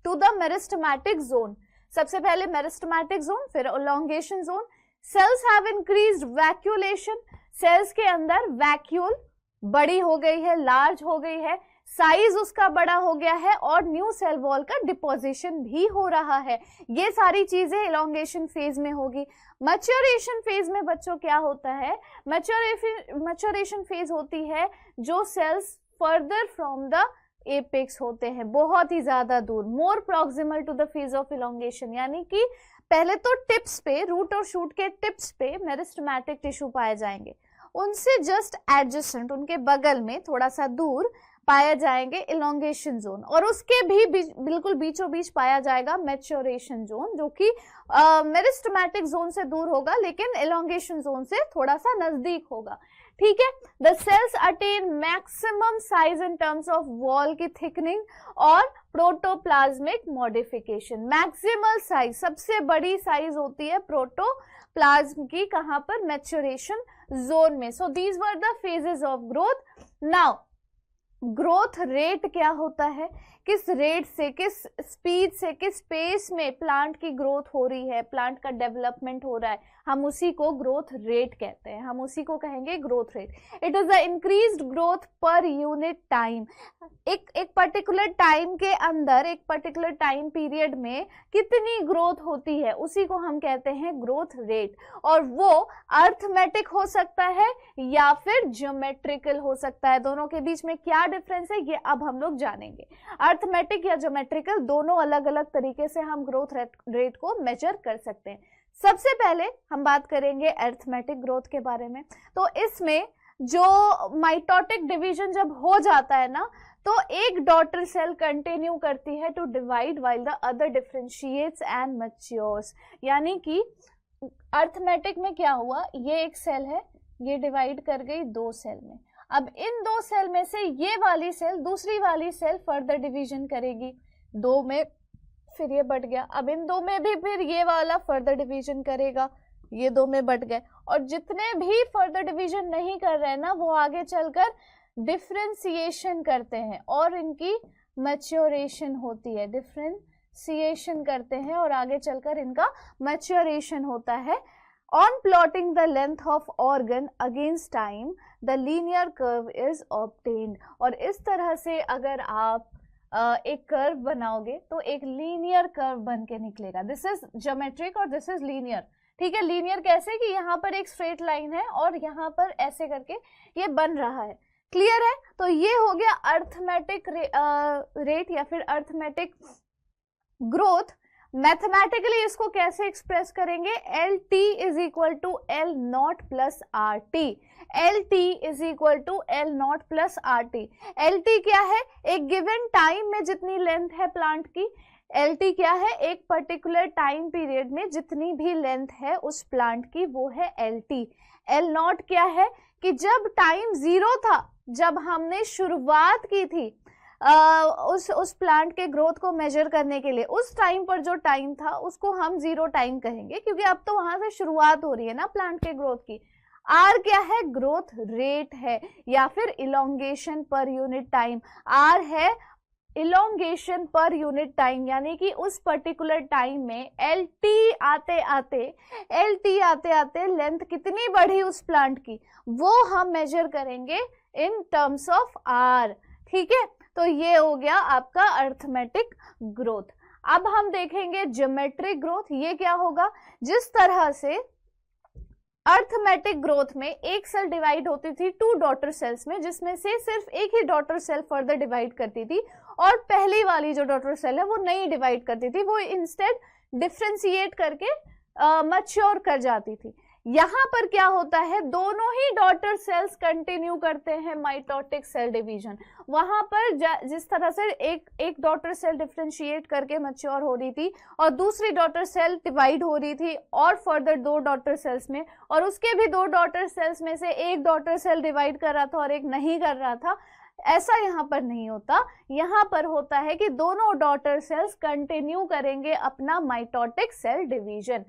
[SPEAKER 1] टू द मेरिस्टेमेटिक जोन। सबसे पहले मेरिस्टेमेटिक जोन, फिर elongation zone. Cells have increased vacuolation, cells के अंदर वैक्यूल बड़ी हो गई है, लार्ज हो गई है, साइज उसका बड़ा हो गया है और न्यू सेल वॉल का डिपोजिशन भी हो रहा है। ये सारी चीजें एलोंगेशन फेज में होगी। मैच्योरेशन फेज में बच्चों क्या होता है, मैच्योरेशन फेज होती है जो cells further from the apex होते हैं, बहुत ही ज्यादा दूर, more proximal to the phase of elongation, यानी कि पहले तो टिप्स पे, रूट और शूट के टिप्स पे मेरिस्टेमेटिक टिश्यू पाए जाएंगे, उनसे जस्ट एडजेसेंट, उनके बगल में थोड़ा सा दूर पाया जाएंगे इलोंगेशन जोन, और उसके भी बिल्कुल बीचों बीच पाया जाएगा मैच्योरेशन जोन, जो कि मेरिस्टेमेटिक जोन से दूर होगा लेकिन इलोंगेशन जोन से थोड़ा सा नजदीक होगा, ठीक है। The cells attain maximum size in terms of wall की थिकनिंग और प्रोटोप्लाज्मिक मॉडिफिकेशन। मैक्सिमल साइज, सबसे बड़ी साइज होती है प्रोटोप्लाज्म की, कहां पर, मैच्योरेशन जोन में। So these were the phases of growth. Now growth rate क्या होता है, किस रेट से, किस स्पीड से, किस पेस में प्लांट की ग्रोथ हो रही है, प्लांट का डेवलपमेंट हो रहा है, हम उसी को ग्रोथ रेट कहते हैं, हम उसी को कहेंगे growth rate. It is the increased growth पर यूनिट टाइम। एक पर्टिकुलर टाइम के अंदर, एक पर्टिकुलर टाइम पीरियड में कितनी ग्रोथ होती है, उसी को हम कहते हैं ग्रोथ रेट। और वो अर्थमेटिक हो सकता है या फिर ज्योमेट्रिकल हो सकता है। दोनों के बीच में क्या डिफरेंस है ये अब हम लोग जानेंगे। अर्थमेटिक या ज्योमेट्रिकल दोनों अलग अलग तरीके से हम ग्रोथ रेट को मेजर कर सकते हैं। सबसे पहले हम बात करेंगे अर्थमेटिक ग्रोथ के बारे में। तो इसमें जो माइटोटिक डिवीजन जब हो जाता है ना, तो एक डॉटर सेल कंटिन्यू करती है to divide while the other differentiates and matures. यानी कि अर्थमेटिक में क्या हुआ, ये एक सेल है, ये डिवाइड कर गई दो सेल में। अब इन दो सेल में से ये वाली सेल दूसरी वाली सेल फर्दर डिवीजन करेगी, दो में फिर ये बढ़ गया, अब इन दो में भी फिर ये वाला फर्दर डिवीजन करेगा, ये दो में बढ़ गए। और जितने भी फर्दर डिवीजन नहीं कर रहे हैं ना, वो आगे चलकर डिफरेंशिएशन करते हैं और इनकी मैच्योरेशन होती है, डिफरेंशिएशन करते हैं और आगे चलकर इनका मैच्योरेशन होता है। On plotting the length of organ against time, the linear curve is obtained। और इस तरह से अगर आप एक कर्व बनाओगे तो एक लीनियर कर्व बन के निकलेगा। दिस इज ज्योमेट्रिक और दिस इज लीनियर। ठीक है, लीनियर कैसे कि यहाँ पर एक स्ट्रेट लाइन है और यहाँ पर ऐसे करके ये बन रहा है। क्लियर है? तो ये हो गया अर्थमेटिक रेट या फिर अर्थमेटिक ग्रोथ। मैथमेटिकली इसको कैसे एक्सप्रेस करेंगे, L T is equal to L not plus R T. L T is equal to L not plus R T. L T क्या है, एक गिवन टाइम में जितनी लेंथ है प्लांट की, एल टी क्या है, एक पर्टिकुलर टाइम पीरियड में जितनी भी लेंथ है उस प्लांट की, वो है एल टी। एल नॉट क्या है कि जब टाइम जीरो था, जब हमने शुरुआत की थी उस प्लांट के ग्रोथ को मेजर करने के लिए, उस टाइम पर जो टाइम था उसको हम जीरो टाइम कहेंगे, क्योंकि अब तो वहां से शुरुआत हो रही है ना प्लांट के ग्रोथ की। आर क्या है, ग्रोथ रेट है या फिर elongation per unit time. R है इलोंगेशन पर यूनिट टाइम, यानी कि उस पर्टिकुलर टाइम में एल टी आते आते लेंथ कितनी बढ़ी उस प्लांट की, वो हम मेजर करेंगे इन टर्म्स ऑफ आर। ठीक है, तो ये हो गया आपका अर्थमेटिक ग्रोथ। अब हम देखेंगे ज्योमेट्रिक ग्रोथ। ये क्या होगा, जिस तरह से अर्थमेटिक ग्रोथ में एक सेल डिवाइड होती थी टू डॉटर सेल्स में, जिसमें से सिर्फ एक ही डॉटर सेल फर्दर डिवाइड करती थी और पहली वाली जो डॉटर सेल है वो नहीं डिवाइड करती थी, वो इंस्टेड डिफरेंशिएट करके मैच्योर कर जाती थी। यहाँ पर क्या होता है, दोनों ही डॉटर सेल्स कंटिन्यू करते हैं माइटोटिक सेल डिवीजन। वहां पर जिस तरह से एक डॉटर सेल डिफरेंशिएट करके मैच्योर हो रही थी और दूसरी डॉटर सेल डिवाइड हो रही थी और फर्दर दो डॉटर सेल्स में, और उसके भी दो डॉटर सेल्स में से एक डॉटर सेल डिवाइड कर रहा था और एक नहीं कर रहा था, ऐसा यहाँ पर नहीं होता। यहाँ पर होता है कि दोनों डॉटर सेल्स कंटिन्यू करेंगे अपना mitotic cell division.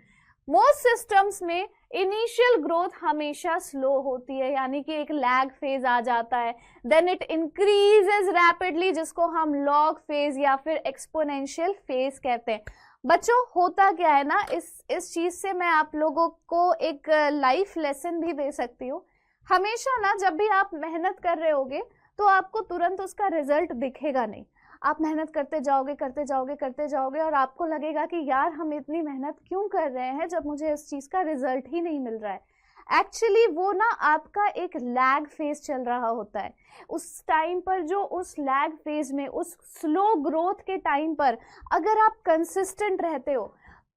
[SPEAKER 1] Most systems में इनिशियल ग्रोथ हमेशा स्लो होती है, यानी कि एक लैग फेज आ जाता है, देन इट इंक्रीजेस रैपिडली, जिसको हम लॉग फेज या फिर एक्सपोनेंशियल फेज कहते हैं। बच्चों होता क्या है ना, इस चीज से मैं आप लोगों को एक लाइफ लेसन भी दे सकती हूँ। हमेशा ना जब भी आप मेहनत कर रहे होगे तो आपको तुरंत उसका रिजल्ट दिखेगा नहीं। आप मेहनत करते जाओगे और आपको लगेगा कि यार हम इतनी मेहनत क्यों कर रहे हैं जब मुझे इस चीज का रिजल्ट ही नहीं मिल रहा है। एक्चुअली वो ना आपका एक लैग फेज चल रहा होता है। उस टाइम पर, जो उस लैग फेज में, उस स्लो ग्रोथ के टाइम पर अगर आप कंसिस्टेंट रहते हो,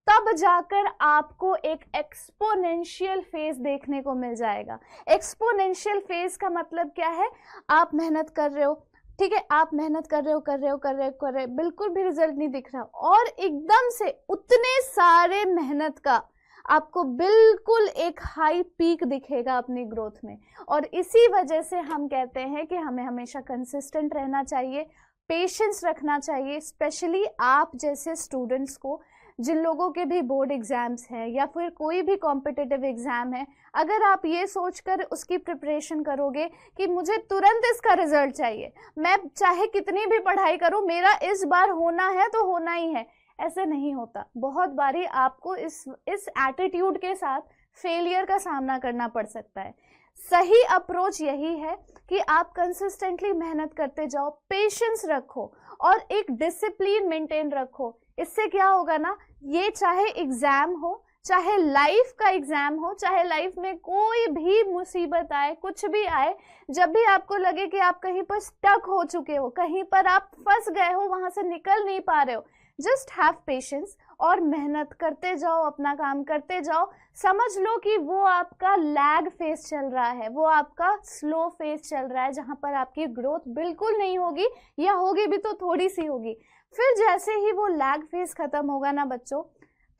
[SPEAKER 1] तब जाकर आपको एक एक्सपोनेंशियल फेज देखने को मिल जाएगा। एक्सपोनेंशियल फेज का मतलब क्या है, आप मेहनत कर रहे हो, ठीक है, आप मेहनत कर रहे हो, बिल्कुल भी रिजल्ट नहीं दिख रहा, और एकदम से उतने सारे मेहनत का आपको बिल्कुल एक हाई पीक दिखेगा अपनी ग्रोथ में। और इसी वजह से हम कहते हैं कि हमें हमेशा कंसिस्टेंट रहना चाहिए, पेशेंस रखना चाहिए, स्पेशली आप जैसे स्टूडेंट्स को जिन लोगों के भी बोर्ड एग्जाम्स हैं या फिर कोई भी कॉम्पिटिटिव एग्जाम है, अगर आप ये सोचकर उसकी प्रिपरेशन करोगे कि मुझे तुरंत इसका रिजल्ट चाहिए, मैं चाहे कितनी भी पढ़ाई करूं, मेरा इस बार होना है तो होना ही है, ऐसे नहीं होता। बहुत बारी आपको इस एटीट्यूड के साथ फेलियर का सामना करना पड़ सकता है। सही अप्रोच यही है कि आप कंसिस्टेंटली मेहनत करते जाओ, पेशेंस रखो और एक डिसिप्लिन मेंटेन रखो। इससे क्या होगा ना, ये चाहे एग्जाम हो, चाहे लाइफ का एग्जाम हो, चाहे लाइफ में कोई भी मुसीबत आए, कुछ भी आए, जब भी आपको लगे कि आप कहीं पर स्टक हो चुके हो, कहीं पर आप फंस गए हो, वहां से निकल नहीं पा रहे हो, जस्ट हैव पेशेंस और मेहनत करते जाओ, अपना काम करते जाओ। समझ लो कि वो आपका लैग फेज चल रहा है, वो आपका स्लो फेज चल रहा है, जहां पर आपकी ग्रोथ बिल्कुल नहीं होगी, या होगी भी तो थोड़ी सी होगी। फिर जैसे ही वो लैग फेज खत्म होगा ना बच्चों,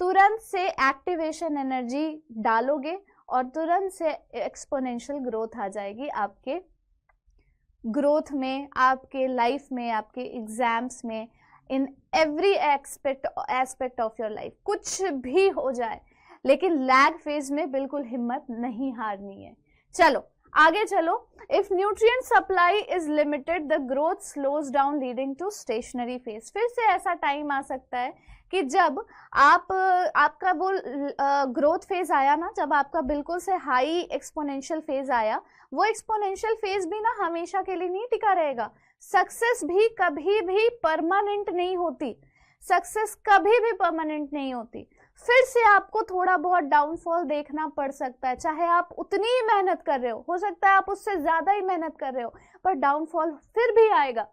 [SPEAKER 1] तुरंत से एक्टिवेशन एनर्जी डालोगे और तुरंत से एक्सपोनेंशियल ग्रोथ आ जाएगी आपके ग्रोथ में, आपके लाइफ में, आपके एग्जाम्स में, in every aspect of your life. कुछ भी हो जाए, लेकिन लैग फेज में बिल्कुल हिम्मत नहीं हारनी है। चलो आगे चलो। If nutrient supply is limited the growth slows down leading to stationary phase. फिर से ऐसा टाइम आ सकता है कि जब आपका वो ग्रोथ फेज आया ना, जब आपका बिल्कुल से हाई एक्सपोनेंशियल फेज आया, वो एक्सपोनेंशियल फेज भी ना हमेशा के लिए नहीं टिका रहेगा। सक्सेस भी कभी भी परमानेंट नहीं होती, सक्सेस कभी भी परमानेंट नहीं होती। फिर से आपको थोड़ा बहुत डाउनफॉल देखना पड़ सकता है, चाहे आप उतनी ही मेहनत कर रहे हो सकता है आप उससे ज्यादा ही मेहनत कर रहे हो, पर डाउनफॉल फिर भी आएगा।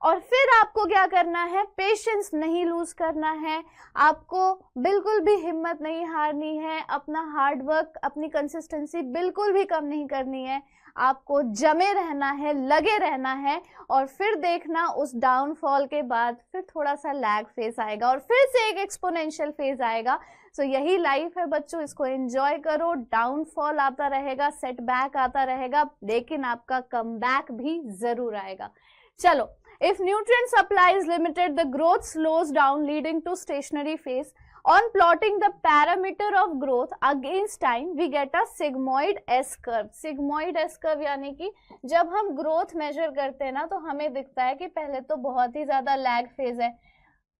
[SPEAKER 1] और फिर आपको क्या करना है, पेशेंस नहीं लूज करना है, आपको बिल्कुल भी हिम्मत नहीं हारनी है, अपना हार्ड वर्क, अपनी कंसिस्टेंसी बिल्कुल भी कम नहीं करनी है, आपको जमे रहना है, लगे रहना है। और फिर देखना उस डाउनफॉल के बाद फिर थोड़ा सा लैग फेज आएगा और फिर से एक एक्सपोनेंशियल फेज आएगा। सो यही लाइफ है बच्चों, इसको एंजॉय करो। डाउनफॉल आता रहेगा, सेटबैक आता रहेगा, लेकिन आपका कमबैक भी जरूर आएगा। चलो, if nutrient supply is limited, the growth slows down leading to stationary phase. On plotting the parameter of growth against time, we get a sigmoid S curve. sigmoid S curve यानी कि जब हम growth major करते हैं ना, तो हमें दिखता है कि पहले तो बहुत ही ज्यादा लैग फेज है,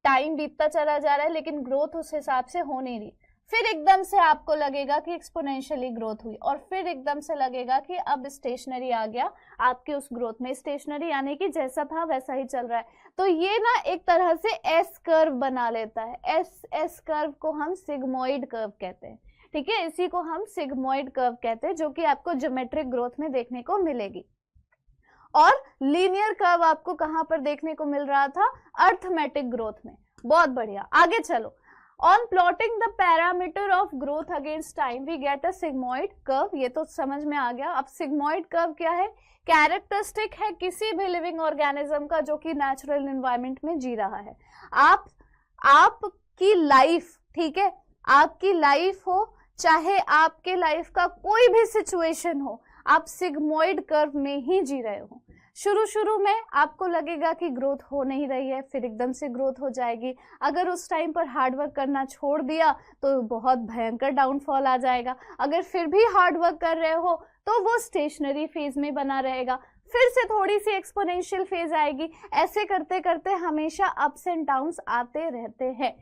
[SPEAKER 1] टाइम बीतता चला जा रहा है, लेकिन ग्रोथ उस हिसाब से हो नहीं रही। फिर एकदम से आपको लगेगा कि एक्सपोनेंशियली ग्रोथ हुई, और फिर एकदम से लगेगा कि अब स्टेशनरी आ गया आपके उस ग्रोथ में। स्टेशनरी यानी कि जैसा था वैसा ही चल रहा है। तो ये ना एक तरह से एस कर्व बना लेता है। एस कर्व को हम सिग्मोइड कर्व कहते हैं, ठीक है, इसी को हम सिग्मोइड कर्व कहते हैं, जो कि आपको ज्योमेट्रिक ग्रोथ में देखने को मिलेगी। और लीनियर कर्व आपको कहां पर देखने को मिल रहा था, अर्थमेटिक ग्रोथ में। बहुत बढ़िया, आगे चलो। On plotting the parameter of growth against time, we get a sigmoid curve. ये तो समझ में आ गया। अब sigmoid curve क्या है, कैरेक्टरिस्टिक है किसी भी लिविंग ऑर्गेनिज्म का जो कि नेचुरल एनवायरनमेंट में जी रहा है। आपकी लाइफ, ठीक है, आपकी लाइफ हो, चाहे आपके लाइफ का कोई भी सिचुएशन हो, आप सिग्मोइड कर्व में ही जी रहे हो। शुरू में आपको लगेगा कि ग्रोथ हो नहीं रही है, फिर एकदम से ग्रोथ हो जाएगी। अगर उस टाइम पर हार्ड वर्क करना छोड़ दिया तो बहुत भयंकर डाउनफॉल आ जाएगा। अगर फिर भी हार्ड वर्क कर रहे हो तो वो स्टेशनरी फेज में बना रहेगा, फिर से थोड़ी सी एक्सपोनेंशियल फेज आएगी। ऐसे करते करते हमेशा अप्स एंड डाउन्स आते रहते हैं।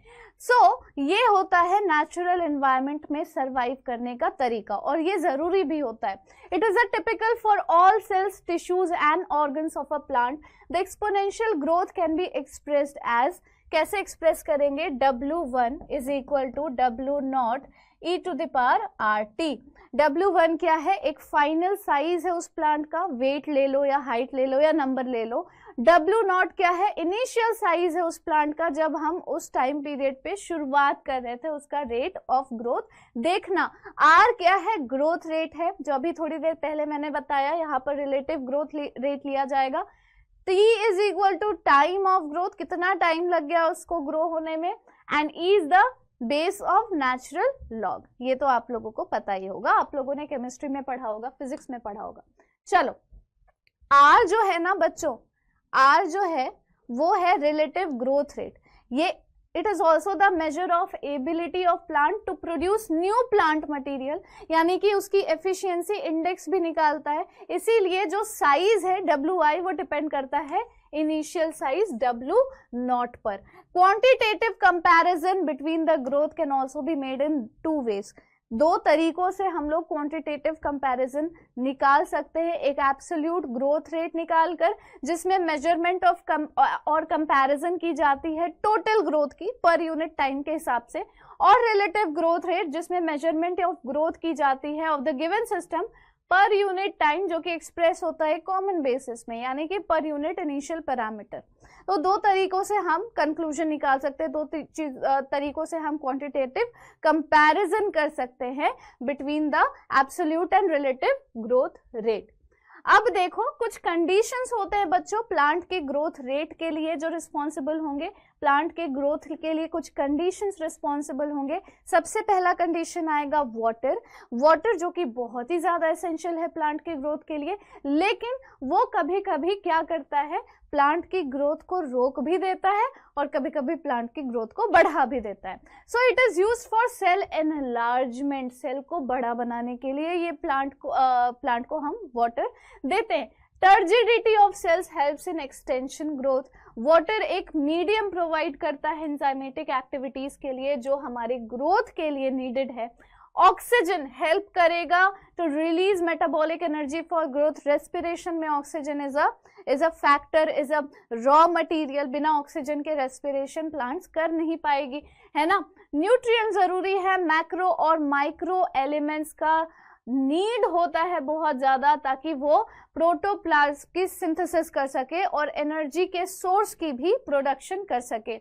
[SPEAKER 1] ये होता है नेचुरल एनवायरनमेंट में सरवाइव करने का तरीका, और ये जरूरी भी होता है। It is a typical for all cells, tissues and organs of a plant. The exponential growth can be expressed as, कैसे एक्सप्रेस करेंगे, W1 is equal to W0 e to the power RT। W1 क्या है, एक final size है उस plant का, wait ले लो या हाइट ले लो या नंबर ले लो। W0 क्या है, इनिशियल साइज है उस प्लांट का जब हम उस टाइम पीरियड पे शुरुआत कर रहे थे, उसका रेट ऑफ ग्रोथ देखना। R क्या है, ग्रोथ रेट है, जो अभी थोड़ी देर पहले मैंने बताया, यहाँ पर रिलेटिव ग्रोथ रेट लिया जाएगा। T is equal to time of growth, कितना टाइम लग गया उसको ग्रो होने में, and E is the base of natural log. ये तो आप लोगों को पता ही होगा, आप लोगों ने केमिस्ट्री में पढ़ा होगा, फिजिक्स में पढ़ा होगा। चलो, R जो है ना बच्चों, R जो है वो है रिलेटिव ग्रोथ रेट। ये it is also the measure of ability of plant to produce new plant material, यानी कि उसकी efficiency index भी निकालता है। इसीलिए जो साइज है WI वो डिपेंड करता है इनिशियल साइज W0 पर। Quantitative comparison between the growth can also be made in 2 ways। 2 तरीकों से हम लोग क्वांटिटेटिव कंपैरिजन निकाल सकते हैं। एक एब्सोल्यूट ग्रोथ रेट निकालकर, जिसमें मेजरमेंट ऑफ और कंपैरिजन की जाती है टोटल ग्रोथ की पर यूनिट टाइम के हिसाब से, और रिलेटिव ग्रोथ रेट जिसमें मेजरमेंट ऑफ ग्रोथ की जाती है ऑफ द गिवन सिस्टम पर यूनिट टाइम, जो कि एक्सप्रेस होता है कॉमन बेसिस में, यानी कि पर यूनिट इनिशियल पैरामीटर। तो 2 तरीकों से हम कंक्लूजन निकाल सकते हैं, 2 तरीकों से हम क्वांटिटेटिव कंपैरिजन कर सकते हैं between the absolute and relative growth rate. अब देखो कुछ कंडीशंस होते हैं बच्चों प्लांट के ग्रोथ रेट के लिए जो रिस्पॉन्सिबल होंगे, प्लांट के ग्रोथ के लिए कुछ कंडीशंस रिस्पॉन्सिबल होंगे। सबसे पहला कंडीशन आएगा वाटर। वाटर जो कि बहुत ही ज्यादा एसेंशियल है प्लांट के ग्रोथ के लिए, लेकिन वो कभी कभी क्या करता है, प्लांट की ग्रोथ को रोक भी देता है और कभी कभी प्लांट की ग्रोथ को बढ़ा भी देता है। So it is used for cell enlargement, cell को बड़ा बनाने के लिए ये प्लांट को हम वाटर देते हैं। Turgidity of cells helps in extension growth. Water एक मीडियम प्रोवाइड करता है एंजाइमेटिक एक्टिविटीज के लिए जो हमारे ग्रोथ के लिए नीडेड है। ऑक्सीजन हेल्प करेगा to release metabolic energy for growth. Respiration में oxygen is a factor, is a raw material. बिना ऑक्सीजन के रेस्पिरेशन प्लांट्स कर नहीं पाएगी, है ना। न्यूट्रिएंट जरूरी है, मैक्रो और माइक्रो एलिमेंट्स का नीड होता है बहुत ज्यादा, ताकि वो प्रोटोप्लाज्म की सिंथेसिस कर सके और एनर्जी के सोर्स की भी प्रोडक्शन कर सके।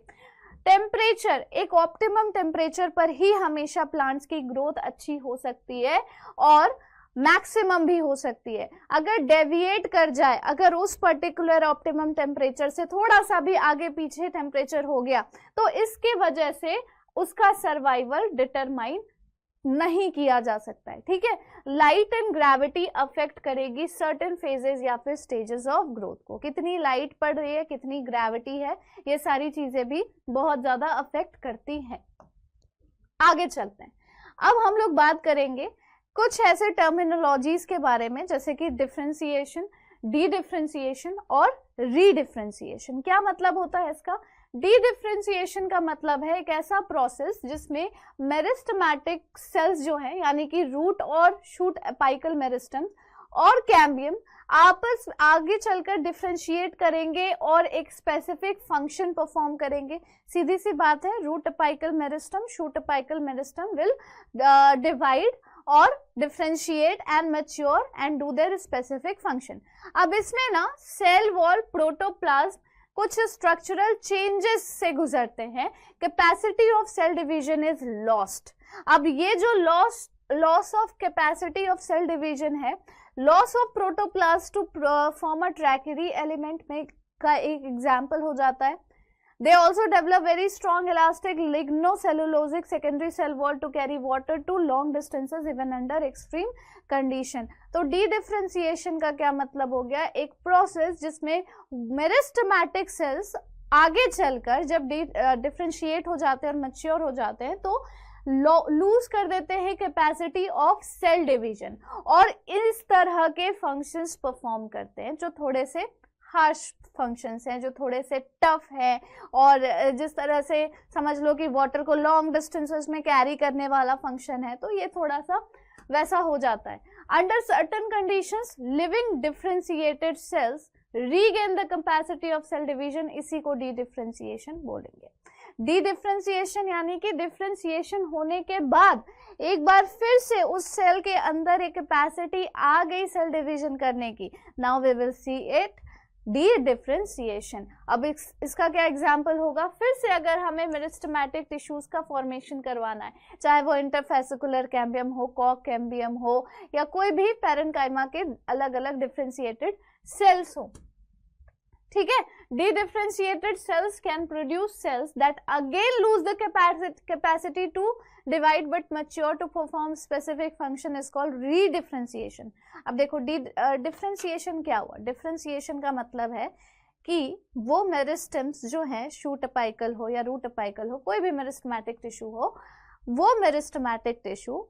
[SPEAKER 1] टेम्परेचर, एक ऑप्टिमम टेम्परेचर पर ही हमेशा प्लांट्स की ग्रोथ अच्छी हो सकती है और मैक्सिमम भी हो सकती है। अगर डेविएट कर जाए, अगर उस पर्टिकुलर ऑप्टिमम टेम्परेचर से थोड़ा सा भी आगे पीछे टेम्परेचर हो गया तो इसके वजह से उसका सर्वाइवल डिटरमाइन नहीं किया जा सकता है, ठीक है। लाइट एंड ग्रेविटी अफेक्ट करेगी सर्टेन फेजेस या फिर स्टेजेस ऑफ ग्रोथ को। कितनी लाइट पड़ रही है, कितनी ग्रेविटी है, ये सारी चीजें भी बहुत ज्यादा अफेक्ट करती हैं। आगे चलते हैं। अब हम लोग बात करेंगे कुछ ऐसे टर्मिनोलॉजीज के बारे में जैसे कि डिफरेंशिएशन, डी डिफरेंशिएशन और रीडिफरेंशिएशन। क्या मतलब होता है इसका? डी डिफरेंशिएशन का मतलब है एक ऐसा प्रोसेस जिसमें मेरिस्टेमेटिक सेल्स जो है, यानी कि रूट और शूट एपाइकल मेरिस्टम और कैम्बियम आपस आगे चलकर डिफरेंशिएट करेंगे और एक स्पेसिफिक फंक्शन परफॉर्म करेंगे। सीधी सी बात है, root apical meristem, shoot apical meristem will divide और differentiate and mature and do their specific function. अब इसमें ना सेल वॉल, प्रोटोप्लाज्म कुछ स्ट्रक्चरल चेंजेस से गुजरते हैं। Capacity of cell division is lost. अब ये जो loss of capacity of cell division है, loss of protoplast to form a tracheary element में का एक एग्जाम्पल हो जाता है। They also develop very strong elastic lignocellulosic secondary cell wall to carry water to long distances even under extreme condition। तो D differentiation का क्या मतलब हो गया? एक प्रोसेस जिसमें मेरिस्टेमेटिक सेल्स आगे चलकर जब डिफरेंशिएट हो जाते हैं और मैच्योर हो जाते हैं तो लूज कर देते हैं कैपेसिटी ऑफ सेल डिवीजन और इस तरह के फंक्शंस परफॉर्म करते हैं जो थोड़े से हार्श फंक्शंस हैं, जो थोड़े से टफ है। और जिस तरह से समझ लो कि वाटर को लॉन्ग डिस्टेंसेस में कैरी करने वाला फंक्शन है, तो ये थोड़ा सा वैसा हो जाता है। Under certain conditions living differentiated cells regain the capacity of cell division, इसी को डी डिफरेंशिएशन बोलेंगे। डी डिफरेंशिएशन यानी कि डिफरेंशिएशन होने के बाद एक बार फिर से उस सेल के अंदर एक कैपेसिटी आ गई सेल डिवीजन करने की। Now we will see it dedifferentiation. अब इसका क्या एग्जाम्पल होगा? फिर से अगर हमें मेरिस्टेमेटिक टिश्यूज का फॉर्मेशन करवाना है, चाहे वो इंटरफेसिकुलर कैम्बियम हो, कॉक कैम्बियम हो या कोई भी पैरेन्काइमा के अलग अलग डिफरेंशिएटेड सेल्स हो, ठीक है। Dedifferentiated cells can produce cells that again lose the capacity to divide but mature to perform specific function is called redifferentiation. अब देखो डी डिफरेंशिएशन क्या हुआ? डिफरेंशिएशन का मतलब है कि वो मेरिस्टेम्स जो हैं, शूट अपाइकल हो या रूट अपाइकल हो, कोई भी मेरिस्टेमेटिक टिश्यू हो, वो मेरिस्टेमेटिक टिश्यू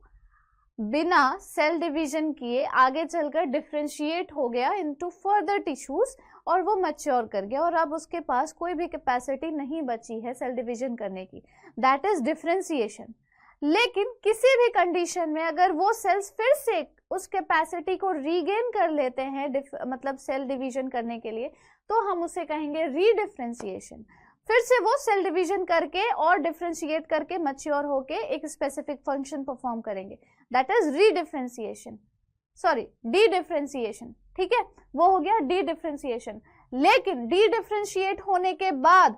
[SPEAKER 1] बिना सेल डिवीजन किए आगे चलकर डिफरेंशिएट हो गया इनटू फर्दर टिश्यूज और वो मैच्योर कर गया और अब उसके पास कोई भी कैपेसिटी नहीं बची है सेल डिवीजन करने की, दैट इज डिफरेंशिएशन। लेकिन किसी भी कंडीशन में अगर वो सेल्स फिर से उस कैपेसिटी को रीगेन कर लेते हैं मतलब सेल डिवीजन करने के लिए, तो हम उसे कहेंगे रीडिफरेंशिएशन। फिर से वो सेल डिवीजन करके और डिफरेंशिएट करके मैच्योर होके एक स्पेसिफिक फंक्शन परफॉर्म करेंगे, दैट इज रीडिफरेंशिएशन, सॉरी डी-डिफरेंशिएशन। ठीक है, वो हो गया डी-डिफरेंशिएशन। लेकिन डी-डिफरेंशिएट होने के बाद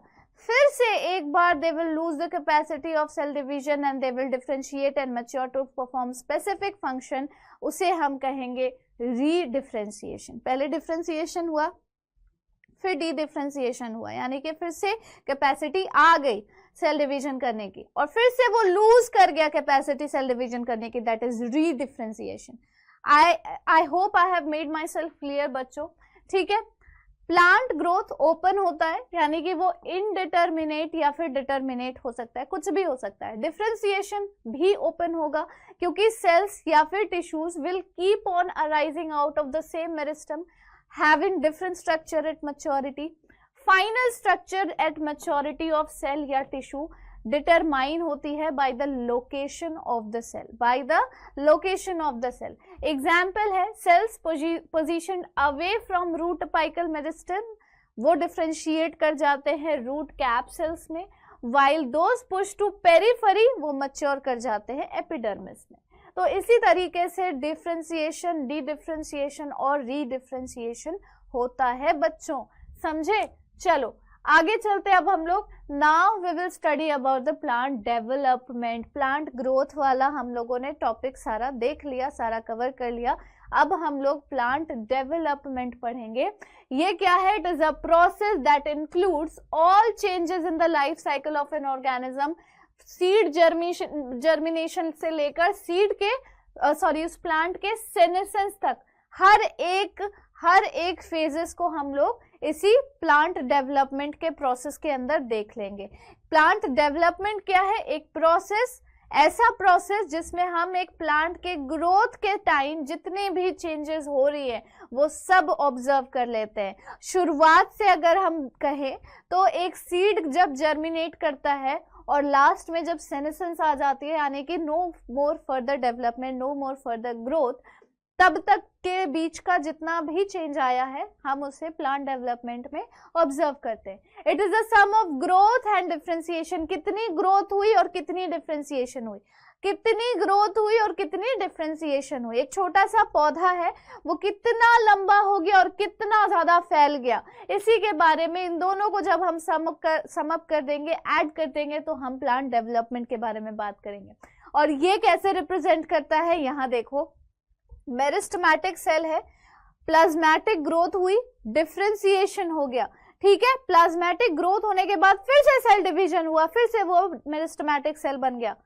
[SPEAKER 1] फिर से एक बार they will lose the capacity of cell division and they will differentiate and mature to perform specific function, उसे हम कहेंगे री-डिफरेंशिएशन। पहले डिफरेंशिएशन हुआ, फिर डी डिफरेंशिएशन हुआ, यानी कि फिर से कैपेसिटी आ गई सेल डिवीजन करने की और फिर से वो लूज कर गया कैपेसिटी सेल डिवीजन करने की, दैट इज री differentiation. I hope I have made my self clear बच्चों। ठीक है, प्लांट ग्रोथ ओपन होता है, यानी कि वो इनडिटर्मिनेट या फिर डिटर्मिनेट हो सकता है, कुछ भी हो सकता है। डिफरेंशिएशन भी ओपन होगा क्योंकि सेल्स या फिर tissues will keep on arising out of the same meristem having different structure at maturity. Final structure at maturity of cell या tissue determine होती है by the location of the cell, by the location of the cell. Example है cells positioned away from root apical meristem, वो differentiate कर जाते हैं root cap cells में, while those pushed to periphery वो mature कर जाते हैं epidermis में। तो इसी तरीके से डिफरेंशिएशन, डी डिफरेंशिएशन और री डिफरेंशिएशन होता है बच्चों, समझे। चलो आगे चलते अब हम लोग। Now we will study about the plant development. Plant growth वाला हम लोगों ने टॉपिक सारा देख लिया, सारा कवर कर लिया। अब हम लोग प्लांट डेवलपमेंट पढ़ेंगे। ये क्या है? It is a process that includes all changes in the life cycle of an organism, seed germination से लेकर सीड के उस प्लांट के सेनेसेंस तक, हर एक फेजेस को हम लोग इसी प्लांट डेवलपमेंट के प्रोसेस के अंदर देख लेंगे। प्लांट डेवलपमेंट क्या है? एक प्रोसेस, ऐसा प्रोसेस जिसमें हम एक प्लांट के ग्रोथ के टाइम जितने भी चेंजेस हो रही है वो सब ऑब्जर्व कर लेते हैं। शुरुआत से अगर हम कहें तो एक सीड जब जर्मिनेट करता है और लास्ट में जब सेनेसेंस आ जाती है, यानी कि no more further development, no more further growth, तब तक के बीच का जितना भी चेंज आया है हम उसे प्लांट डेवलपमेंट में ऑब्जर्व करते हैं। It is a sum of growth and differentiation, कितनी ग्रोथ हुई और कितनी डिफरेंशिएशन हुई, कितनी ग्रोथ हुई और कितनी डिफरेंशिएशन हुई। एक छोटा सा पौधा है, वो कितना लंबा हो गया और कितना ज्यादा फैल गया, इसी के बारे में इन दोनों को जब हम सम अप कर देंगे, ऐड कर देंगे, तो हम प्लांट डेवलपमेंट के बारे में बात करेंगे। और ये कैसे रिप्रेजेंट करता है, यहाँ देखो, मेरिस्टेमेटिक सेल है, प्लाज्मेटिक ग्रोथ हुई, डिफरेंशिएशन हो गया। ठीक है, प्लाज्मेटिक ग्रोथ होने के बाद फिर से सेल डिवीजन हुआ, फिर से वो मेरिस्टेमेटिक सेल बन गया,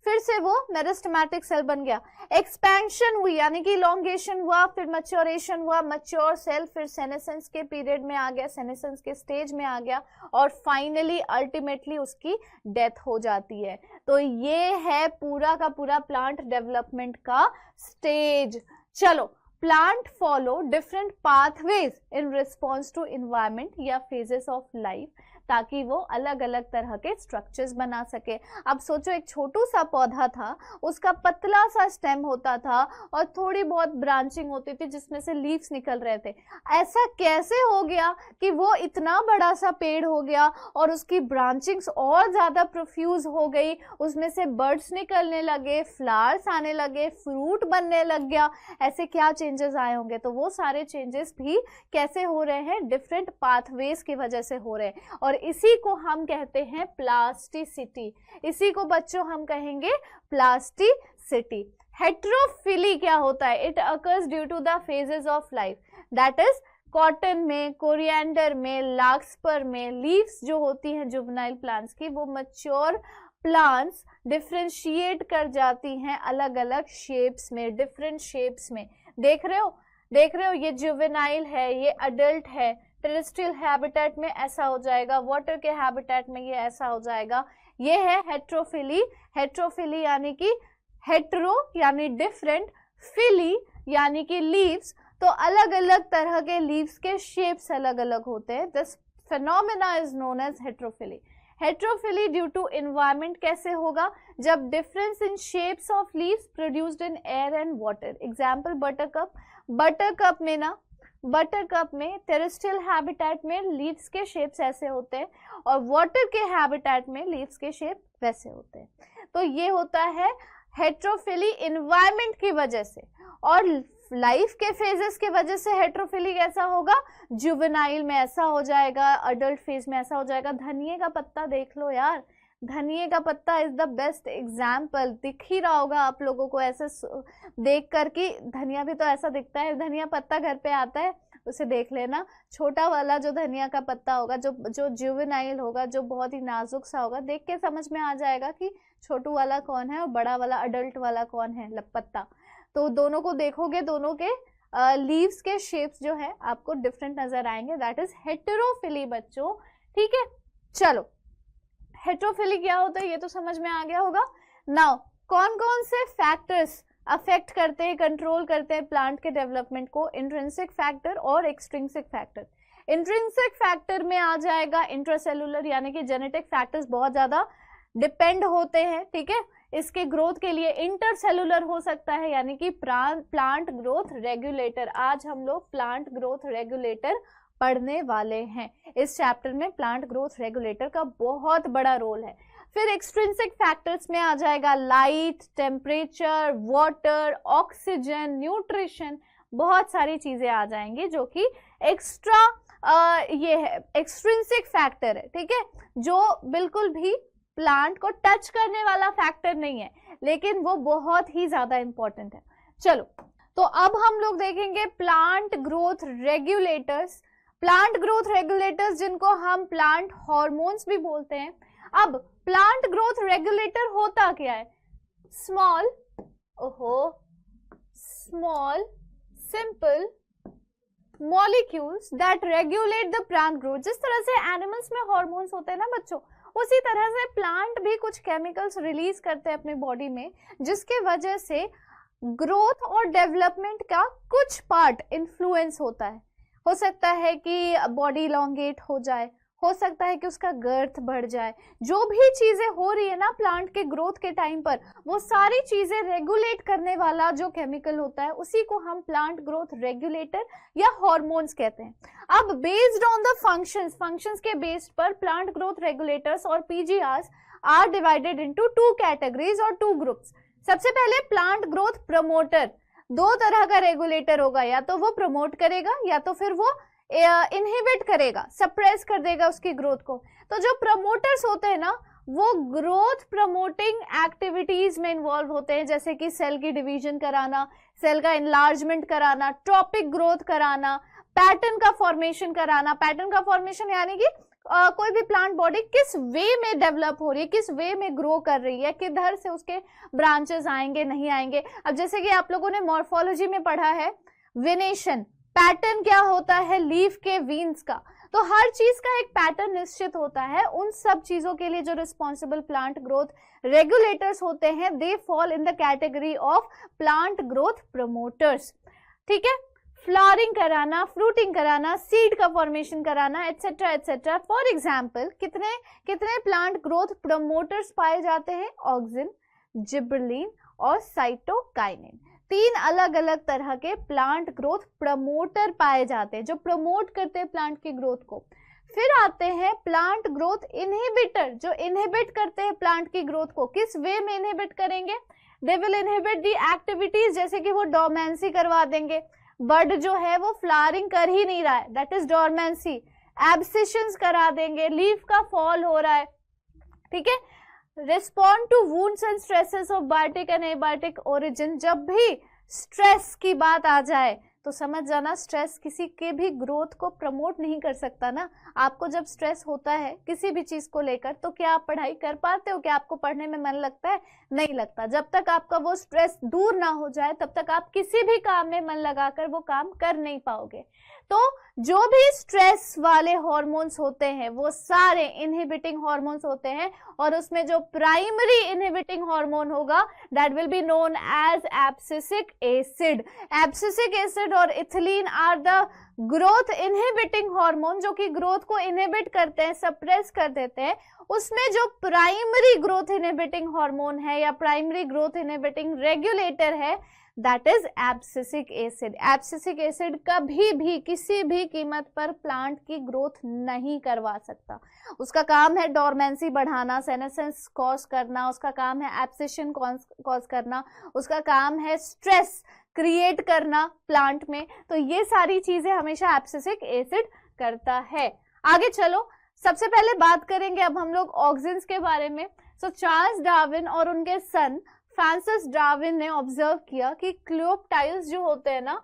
[SPEAKER 1] फिर से वो मेरिस्टेमेटिक सेल बन गया। एक्सपेंशन हुई, यानी कि इलोंगेशन हुआ, फिर मैच्योरेशन हुआ, मैच्योर सेल फिर सेनेसेंस के पीरियड में आ गया, सेनेसेंस के स्टेज में आ गया और फाइनली अल्टीमेटली उसकी डेथ हो जाती है। तो ये है पूरा का पूरा प्लांट डेवलपमेंट का स्टेज। चलो, plant follow different pathways in response to environment या फेजेस ऑफ लाइफ, ताकि वो अलग अलग तरह के स्ट्रक्चर्स बना सके। अब सोचो, एक छोटू सा पौधा था, उसका पतला सा स्टेम होता था और थोड़ी बहुत ब्रांचिंग होती थी जिसमें से लीव्स निकल रहे थे। ऐसा कैसे हो गया कि वो इतना बड़ा सा पेड़ हो गया और उसकी ब्रांचिंग्स और ज्यादा प्रोफ्यूज हो गई, उसमें से बर्ड्स निकलने लगे, फ्लावर्स आने लगे, फ्रूट बनने लग गया। ऐसे क्या चेंजेस आए होंगे? तो वो सारे चेंजेस भी कैसे हो रहे हैं? डिफरेंट पाथवेज की वजह से हो रहे हैं और इसी को हम कहते हैं प्लास्टिसिटी। इसी को बच्चों हम कहेंगे प्लास्टिसिटी। हेटेरोफिली क्या होता है? It occurs due to the phases of life, that is cotton में, कोरिएंडर में, लार्कस्पर में लीव्स जो होती हैं जुवेनाइल प्लांट्स की, वो मैच्योर प्लांट्स डिफरेंशिएट कर जाती हैं अलग अलग शेप्स में, डिफरेंट शेप्स में। देख रहे हो, ये जुवेनाइल है, ये अडल्ट है, टेरेस्ट्रियल हैबिटेट में ऐसा हो जाएगा, वाटर के हैबिटेट में ये ऐसा हो जाएगा। ये है हेट्रोफिली। हेट्रोफिली यानी कि हेट्रो यानी डिफरेंट, फिली यानी कि लीव्स, तो अलग अलग तरह के लीव्स के शेप्स अलग अलग होते हैं। This phenomena is known as heterophylly. Heterophylly due to environment कैसे होगा? जब difference in shapes of leaves produced in air and water. Example buttercup. Buttercup में ना, बटरकप में टेरेस्ट्रियल हैबिटेट में लीव्स के शेप्स ऐसे होते हैं और वाटर के हैबिटेट में लीव्स के शेप वैसे होते हैं। तो ये होता है हेट्रोफिली एनवायरमेंट की वजह से। और लाइफ के फेजेस के वजह से हेट्रोफिली कैसा होगा? जुवेनाइल में ऐसा हो जाएगा, अडल्ट फेज में ऐसा हो जाएगा। धनिए का पत्ता देख लो यार, धनिए का पत्ता इज द बेस्ट एग्जाम्पल। दिख ही रहा होगा आप लोगों को ऐसे देख कर कि धनिया भी तो ऐसा दिखता है। धनिया पत्ता घर पे आता है, उसे देख लेना। छोटा वाला जो धनिया का पत्ता होगा, जो जुवेनाइल होगा, जो बहुत ही नाजुक सा होगा, देख के समझ में आ जाएगा कि छोटू वाला कौन है और बड़ा वाला अडल्ट वाला कौन है पत्ता। तो दोनों को देखोगे, दोनों के लीव्स के शेप्स जो है आपको डिफरेंट नजर आएंगे। दैट इज हेटेरोफिली बच्चों, ठीक है। चलो, हेटेरोफिली क्या होता है ये तो समझ में आ गया होगा। नाउ कौन कौन से फैक्टर्स अफेक्ट करते हैं, कंट्रोल करते हैं प्लांट के डेवलपमेंट को? इंट्रिंसिक फैक्टर और एक्सट्रिंसिक फैक्टर। इंट्रिंसिक फैक्टर में आ जाएगा इंट्रासेलुलर यानी कि जेनेटिक फैक्टर्स बहुत ज्यादा डिपेंड होते हैं, ठीक है, इसके ग्रोथ के लिए। इंटरसेलुलर हो सकता है यानी कि प्लांट ग्रोथ रेगुलेटर। आज हम लोग प्लांट ग्रोथ रेगुलेटर पढ़ने वाले हैं। इस चैप्टर में प्लांट ग्रोथ रेगुलेटर का बहुत बड़ा रोल है। फिर एक्सट्रिंसिक फैक्टर्स में आ जाएगा light, temperature, water, oxygen, nutrition, बहुत सारी चीजें आ जाएंगी जो कि एक्स्ट्रा ये है एक्सट्रिंसिक फैक्टर है, ठीक है, जो बिल्कुल भी प्लांट को टच करने वाला फैक्टर नहीं है, लेकिन वो बहुत ही ज्यादा इंपॉर्टेंट है। चलो, तो अब हम लोग देखेंगे plant growth regulators. Plant growth regulators जिनको हम प्लांट हार्मोन्स भी बोलते हैं। अब प्लांट ग्रोथ रेगुलेटर होता क्या है? Small simple molecules that regulate the plant growth. जिस तरह से एनिमल्स में हार्मोन्स होते हैं ना बच्चों, उसी तरह से प्लांट भी कुछ केमिकल्स रिलीज करते हैं अपने बॉडी में, जिसके वजह से ग्रोथ और डेवलपमेंट का कुछ पार्ट इन्फ्लुएंस होता है। हो सकता है कि बॉडी इलॉन्गेट हो जाए, हो सकता है कि उसका गर्थ बढ़ जाए। जो भी चीजें हो रही है ना प्लांट के ग्रोथ के टाइम पर, वो सारी चीजें रेगुलेट करने वाला जो केमिकल होता है उसी को हम प्लांट ग्रोथ रेगुलेटर या हार्मोन्स कहते हैं। अब बेस्ड ऑन द फंक्शंस के बेस्ड पर प्लांट ग्रोथ रेगुलेटर्स और PGRs are divided into two categories और टू ग्रुप्स। सबसे पहले प्लांट ग्रोथ प्रमोटर। दो तरह का रेगुलेटर होगा, या तो वो प्रमोट करेगा या तो फिर वो इनहिबिट करेगा, सप्रेस कर देगा उसकी ग्रोथ को। तो जो प्रमोटर्स होते हैं ना, वो ग्रोथ प्रमोटिंग एक्टिविटीज में इन्वॉल्व होते हैं, जैसे कि सेल की डिवीजन कराना, सेल का एनलार्जमेंट कराना, ट्रॉपिक ग्रोथ कराना, पैटर्न का फॉर्मेशन कराना। पैटर्न का फॉर्मेशन यानी कि कोई भी प्लांट बॉडी किस वे में डेवलप हो रही है, किस वे में ग्रो कर रही है, किधर से उसके ब्रांचेस आएंगे नहीं आएंगे। अब जैसे कि आप लोगों ने मॉर्फोलॉजी में पढ़ा है वेनेशन, पैटर्न क्या होता है लीफ के वीन्स का। तो हर चीज का एक पैटर्न निश्चित होता है। उन सब चीजों के लिए जो रिस्पॉन्सिबल प्लांट ग्रोथ रेगुलेटर्स होते हैं, they fall in the category of plant growth promoters, ठीक है। फ्लावरिंग कराना, फ्रूटिंग कराना, सीड का फॉर्मेशन कराना, एटसेट्रा एटसेट्रा। फॉर एग्जाम्पल कितने प्लांट ग्रोथ प्रमोटर्स पाए जाते हैं? ऑक्सिन, जिबरलिन और साइटोकाइनिन। तीन अलग अलग तरह के प्लांट ग्रोथ प्रमोटर पाए जाते हैं जो प्रमोट करते हैं प्लांट की ग्रोथ को। फिर आते हैं प्लांट ग्रोथ इनहिबिटर, जो इनहिबिट करते हैं प्लांट की ग्रोथ को। किस वे में इनहिबिट करेंगे? They will inhibit the activities, जैसे कि वो डोर्मेंसी करवा देंगे। बर्ड जो है वो फ्लावरिंग कर ही नहीं रहा है, दैट इज डोर्मेंसी। एब्सिशंस करा देंगे, लीफ का फॉल हो रहा है, ठीक है। Respond to wounds and stresses of biotic and abiotic origin. जब भी स्ट्रेस की बात आ जाए, तो समझ जाना स्ट्रेस किसी के भी ग्रोथ को प्रमोट नहीं कर सकता ना। आपको जब स्ट्रेस होता है किसी भी चीज को लेकर तो क्या आप पढ़ाई कर पाते हो? क्या आपको पढ़ने में मन लगता है? नहीं लगता। जब तक आपका वो स्ट्रेस दूर ना हो जाए तब तक आप किसी भी काम में मन लगाकर वो काम कर नहीं पाओगे। तो जो भी स्ट्रेस वाले हार्मोन्स होते हैं वो सारे इनहिबिटिंग हार्मोन्स होते हैं, और उसमें जो प्राइमरी इनहिबिटिंग हार्मोन होगा that will be known as abscisic acid. Abscisic acid और ethylene are the growth inhibiting hormone, जो कि ग्रोथ को इनहिबिट करते हैं, सप्रेस कर देते हैं। उसमें जो प्राइमरी ग्रोथ इनहिबिटिंग हार्मोन है या प्राइमरी ग्रोथ इनहिबिटिंग रेगुलेटर है that is abscisic acid. Abscisic acid कभी भी किसी भी कीमत पर प्लांट की ग्रोथ नहीं करवा सकता। उसका काम है डोरमेंसी बढ़ाना, सेनेसेंस कॉज करना, उसका काम है एब्सिशन कॉज करना, उसका काम है स्ट्रेस क्रिएट करना प्लांट में। तो ये सारी चीजें हमेशा एब्सिसिक एसिड करता है। आगे चलो, सबसे पहले बात करेंगे अब हम लोग ऑक्सिन्स के बारे में। सो चार्ल्स डार्विन और उनके सन फ्रांसिस डार्विन ने ऑब्जर्व किया कि क्लियोप्टाइल्स जो होते हैं ना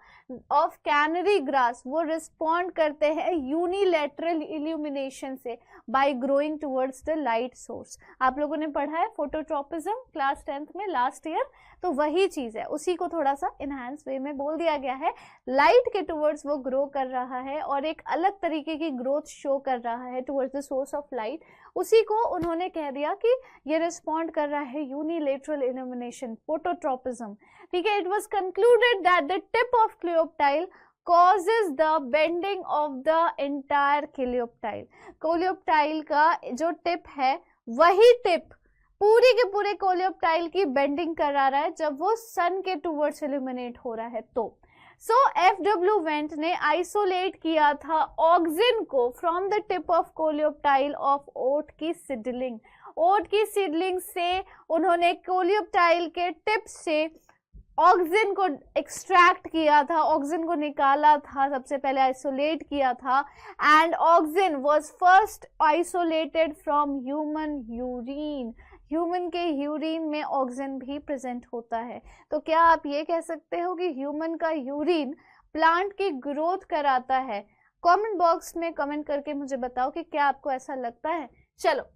[SPEAKER 1] ऑफ कैनरी ग्रास वो रिस्पॉन्ड करते हैं यूनिलैटरल इल्यूमिनेशन से bye growing towards the light source. आप लोगों ने पढ़ा है फोटोट्रोपिज्म क्लास 10th में लास्ट ईयर, तो वही चीज है, उसी को थोड़ा सा इनहैंस वे में बोल दिया गया है। लाइट के टुवर्ड्स वो ग्रो कर रहा है और एक अलग तरीके की ग्रोथ शो कर रहा है towards the source of light. उसी को उन्होंने कह दिया कि ये रिस्पॉन्ड कर रहा है यूनिलैटरल इल्यूमिनेशन, फोटोट्रोपिज्म। ठीक है, it was concluded that the tip of coleoptile causes the bending of the entire coleoptile। Coleoptile का जो टिप है वही टिप पूरी के पूरे कोलियोप्टाइल की बेंडिंग करा रहा है जब वो सन के टुवर्ड्स इल्यूमिनेट हो रहा है। तो FW वेंट ने आइसोलेट किया था ऑक्सिन को from the tip of coleoptile of oat की सीडलिंग। ओट की सीडलिंग से उन्होंने कोलियोप्टाइल के टिप से ऑक्सिन को एक्सट्रैक्ट किया था, ऑक्सिन को निकाला था, सबसे पहले आइसोलेट किया था। And auxin was first isolated from human urine. Human के यूरिन में ऑक्सिन भी प्रेजेंट होता है। तो क्या आप ये कह सकते हो कि ह्यूमन का यूरिन प्लांट की ग्रोथ कराता है? कमेंट बॉक्स में कमेंट करके मुझे बताओ कि क्या आपको ऐसा लगता है। चलो,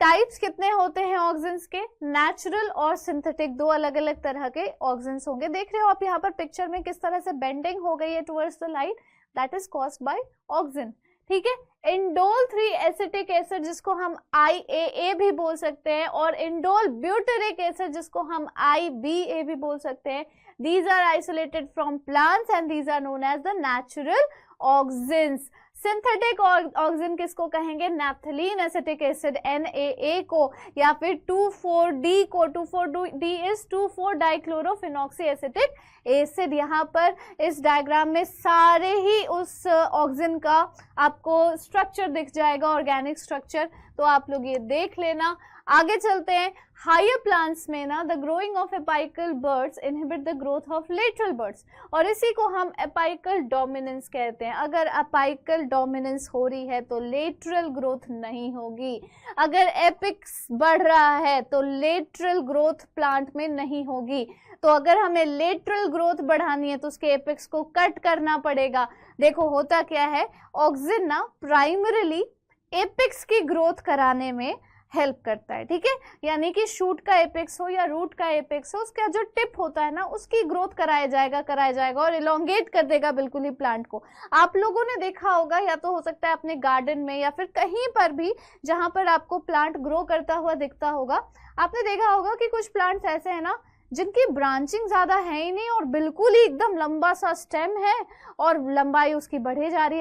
[SPEAKER 1] टाइप्स कितने होते हैं ऑक्सिन्स के? नेचुरल और सिंथेटिक, दो अलग अलग तरह के ऑक्सिन्स होंगे। देख रहे हो आप यहाँ पर पिक्चर में किस तरह से बेंडिंग हो गई है towards the light, that is caused by auxin. ठीक है, इंडोल 3 एसिटिक एसिड जिसको हम IAA भी बोल सकते हैं, और इंडोल ब्यूटेरिक एसिड जिसको हम IBA भी बोल सकते हैं, these are isolated from plants and these are known as the natural auxins। Synthetic auxin किसको कहेंगे? नैप्थलीन एसिटिक एसिड NaA को, या फिर 2,4-D को। 2,4-D is 2,4-डाइक्लोरोफिनॉक्सी acetic acid. यहाँ पर इस डायग्राम में सारे ही उस ऑक्सिन का आपको स्ट्रक्चर दिख जाएगा, ऑर्गेनिक स्ट्रक्चर, तो आप लोग ये देख लेना। आगे चलते हैं। हायर प्लांट्स में ना the growing of apical birds inhibit the growth of lateral birds, और इसी को हम एपाइकल डोमिनेंस कहते हैं। अगर एपाइकल डोमिनेंस हो रही है तो लेटरल ग्रोथ नहीं होगी। अगर एपिक्स बढ़ रहा है तो लेटरल ग्रोथ प्लांट में नहीं होगी। तो अगर हमें लेटरल ग्रोथ बढ़ानी है तो उसके एपिक्स को कट करना पड़ेगा। देखो होता क्या है, ऑक्सिन ना प्राइमरीली एपिक्स की ग्रोथ कराने में हेल्प करता है। ठीक है, यानी कि शूट का एपेक्स हो या रूट का एपेक्स हो, उसका जो टिप होता है ना उसकी ग्रोथ कराया जाएगा और इलोंगेट कर देगा बिल्कुल ही प्लांट को। आप लोगों ने देखा होगा, या तो हो सकता है अपने गार्डन में या फिर कहीं पर भी जहां पर आपको प्लांट ग्रो करता हुआ दिखता होगा, आपने देखा होगा कि कुछ प्लांट्स ऐसे हैं ना जिनकी ब्रांचिंग ज्यादा है ही नहीं और बिल्कुल ही एकदम लंबा सा स्टेम है और लंबाई उसकी बढ़े जा रही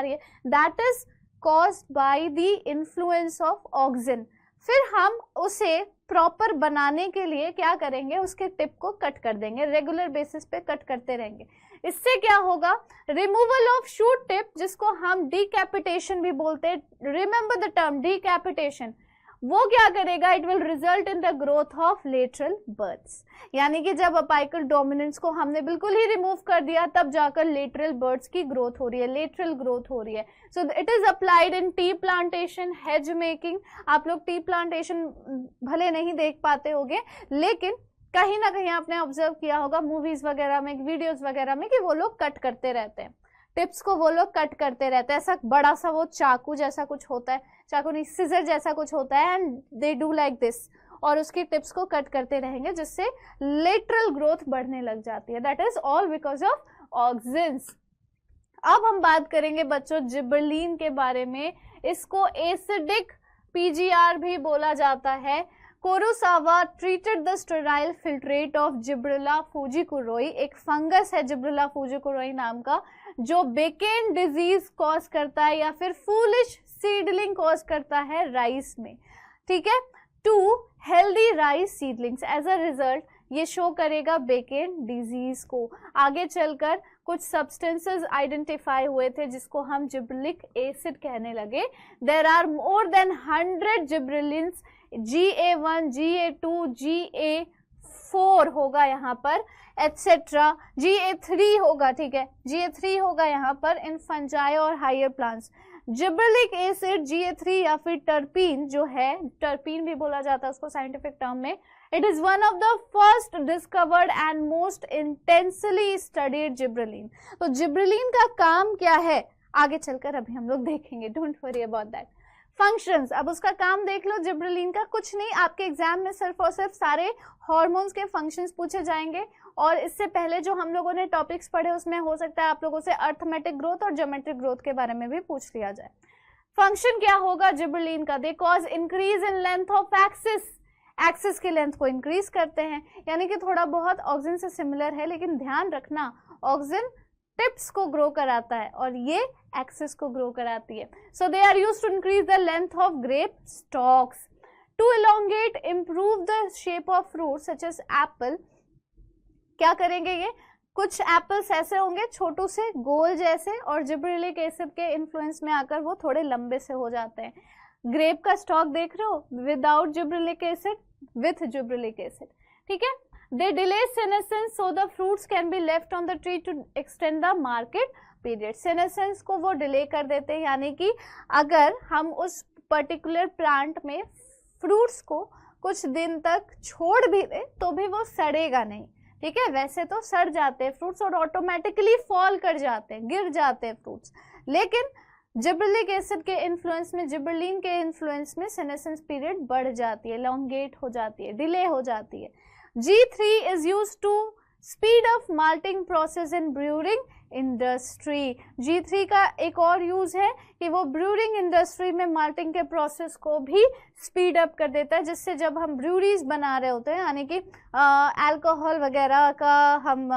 [SPEAKER 1] है। That is caused by the influence of auxin। फिर हम उसे प्रॉपर बनाने के लिए क्या करेंगे, उसके टिप को कट कर देंगे, रेगुलर बेसिस पे कट करते रहेंगे। इससे क्या होगा, रिमूवल ऑफ शूट टिप, जिसको हम डीकैपिटेशन भी बोलते हैं, रिमेंबर द टर्म डीकैपिटेशन, वो क्या करेगा, it will result in the growth of lateral birds. यानी कि जब अपाइकल डोमिनेंस को हमने बिल्कुल ही रिमूव कर दिया तब जाकर लेटरल बर्ड्स की ग्रोथ हो रही है, लेटरल ग्रोथ हो रही है। So it is applied in tea plantation, hedge making. आप लोग टी प्लांटेशन भले नहीं देख पाते होंगे, लेकिन कहीं ना कहीं आपने ऑब्जर्व किया होगा मूवीज वगैरह में, वीडियोस वगैरह में, कि वो लोग कट करते रहते हैं, टिप्स को वो लोग कट करते रहते हैं। ऐसा बड़ा सा वो चाकू जैसा कुछ होता है, चाकू नहीं, सिजर जैसा कुछ होता है, and they do like this, और उसकी टिप्स को कट करते रहेंगे जिससे लेटरल ग्रोथ बढ़ने लग जाती है। That is all because of auxins. अब हम बात करेंगे बच्चों जिबरलिन के बारे में। इसको एसिडिक पीजीआर भी बोला जाता है। Kurosawa treated the sterile filtrate of Gibberella fujikuroi, एक फंगस है जिब्रेला फुजिकुरोई नाम का, जो बेकेन डिजीज कॉज करता है या फिर फूलिश सीडलिंग कॉज करता है राइस में, ठीक है, to healthy rice seedlings. As a result ये शो करेगा बेकेन डिजीज को। आगे चलकर कुछ सब्सटेंसेस आइडेंटिफाई हुए थे जिसको हम जिब्रेलिक एसिड कहने लगे। There are more than 100 gibberellins, GA1, GA2, GA4 होगा यहाँ पर, एटसेट्रा, GA3 होगा, ठीक है, GA3 होगा यहाँ पर इन फंजाई और higher plants. Gibberellic acid GA3 या फिर टर्पीन जो है, टर्पीन भी बोला जाता है उसको साइंटिफिक टर्म में, it is one of the first discovered and most intensely studied gibberellin. तो जिब्रेलिन का काम क्या है आगे चलकर अभी हम लोग देखेंगे, don't worry about that. Functions, अब उसका काम देख लो जिब्रेलिन का। कुछ नहीं, आपके एग्जाम में सिर्फ और सिर्फ सारे हार्मोन्स के फंक्शंस पूछे जाएंगे, और इससे पहले जो हम लोगों ने टॉपिक्स पढ़े उसमें हो सकता है आप लोगों से अर्थमेटिक ग्रोथ और ज्योमेट्रिक ग्रोथ के बारे में भी पूछ लिया जाए। फंक्शन क्या होगा जिब्रेलिन का? They cause increase in length of axis, axis की लेंथ को इंक्रीज करते हैं, यानी कि थोड़ा बहुत ऑक्सिन से सिमिलर है, लेकिन ध्यान रखना ऑक्सिन टिप्स को ग्रो कराता है और ये एक्सिस को ग्रो कराती है। So they are used to increase the length of grape stalks, to elongate, improve the shape of fruits such as apple। क्या करेंगे ये? कुछ एप्पल्स ऐसे होंगे छोटू से गोल जैसे, और जिब्रेलिक एसिड के इन्फ्लुएंस में आकर वो थोड़े लंबे से हो जाते हैं। ग्रेप का स्टॉक देख रहे हो, without gibberellic acid, with gibberellic acid, ठीक है। They delay senescence so the fruits can be left on the tree to extend the market period. Senescence को वो डिले कर देते हैं, यानी कि अगर हम उस पर्टिकुलर प्लांट में फ्रूट्स को कुछ दिन तक छोड़ भी दे तो भी वो सड़ेगा नहीं, ठीक है। वैसे तो सड़ जाते हैं फ्रूट्स और ऑटोमेटिकली फॉल कर जाते हैं, गिर जाते हैं फ्रूट्स, लेकिन जिब्रेलिक एसिड के इन्फ्लुएंस में, जिब्रेलिन के इन्फ्लुएंस में सेनेसेंस पीरियड बढ़ जाती है, लॉन्गेट हो जाती है, डिले हो जाती है। G3 is used to speed up malting process in brewing industry। G3 का एक और यूज है कि वो ब्रूइंग इंडस्ट्री में माल्टिंग के प्रोसेस को भी स्पीड अप कर देता है, जिससे जब हम ब्रूरीज बना रहे होते हैं, यानी कि अल्कोहल वगैरह का हम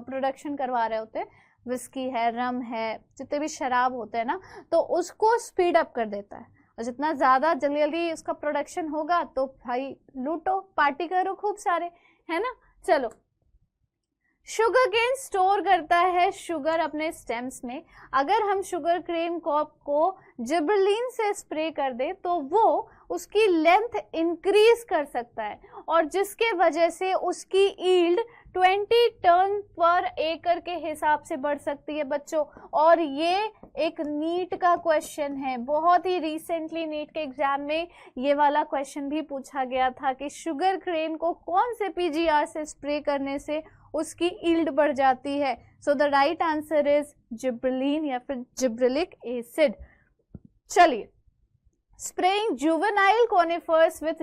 [SPEAKER 1] प्रोडक्शन करवा रहे होते हैं, विस्की है, रम है, जितने भी शराब होते हैं ना, तो उसको स्पीड अप कर देता है। और जितना ज़्यादा जल्दी जल्दी उसका प्रोडक्शन होगा तो भाई लूटो, पार्टी करो खूब सारे, है ना। चलो, शुगर केन स्टोर करता है शुगर अपने स्टेम्स में। अगर हम शुगर केन कॉप को जिब्रेलिन से स्प्रे कर दे तो वो उसकी लेंथ इंक्रीज कर सकता है, और जिसके वजह से उसकी ईल्ड 20 टन पर एकड़ के हिसाब से बढ़ सकती है बच्चों। और ये एक नीट का क्वेश्चन है, बहुत ही रिसेंटली नीट के एग्जाम में ये वाला क्वेश्चन भी पूछा गया था कि शुगर केन को कौन से पीजीआर से स्प्रे करने से उसकी ईल्ड बढ़ जाती है। So the right answer is gibberellin या फिर जिब्रेलिक एसिड। चलिए, spraying juvenile conifers with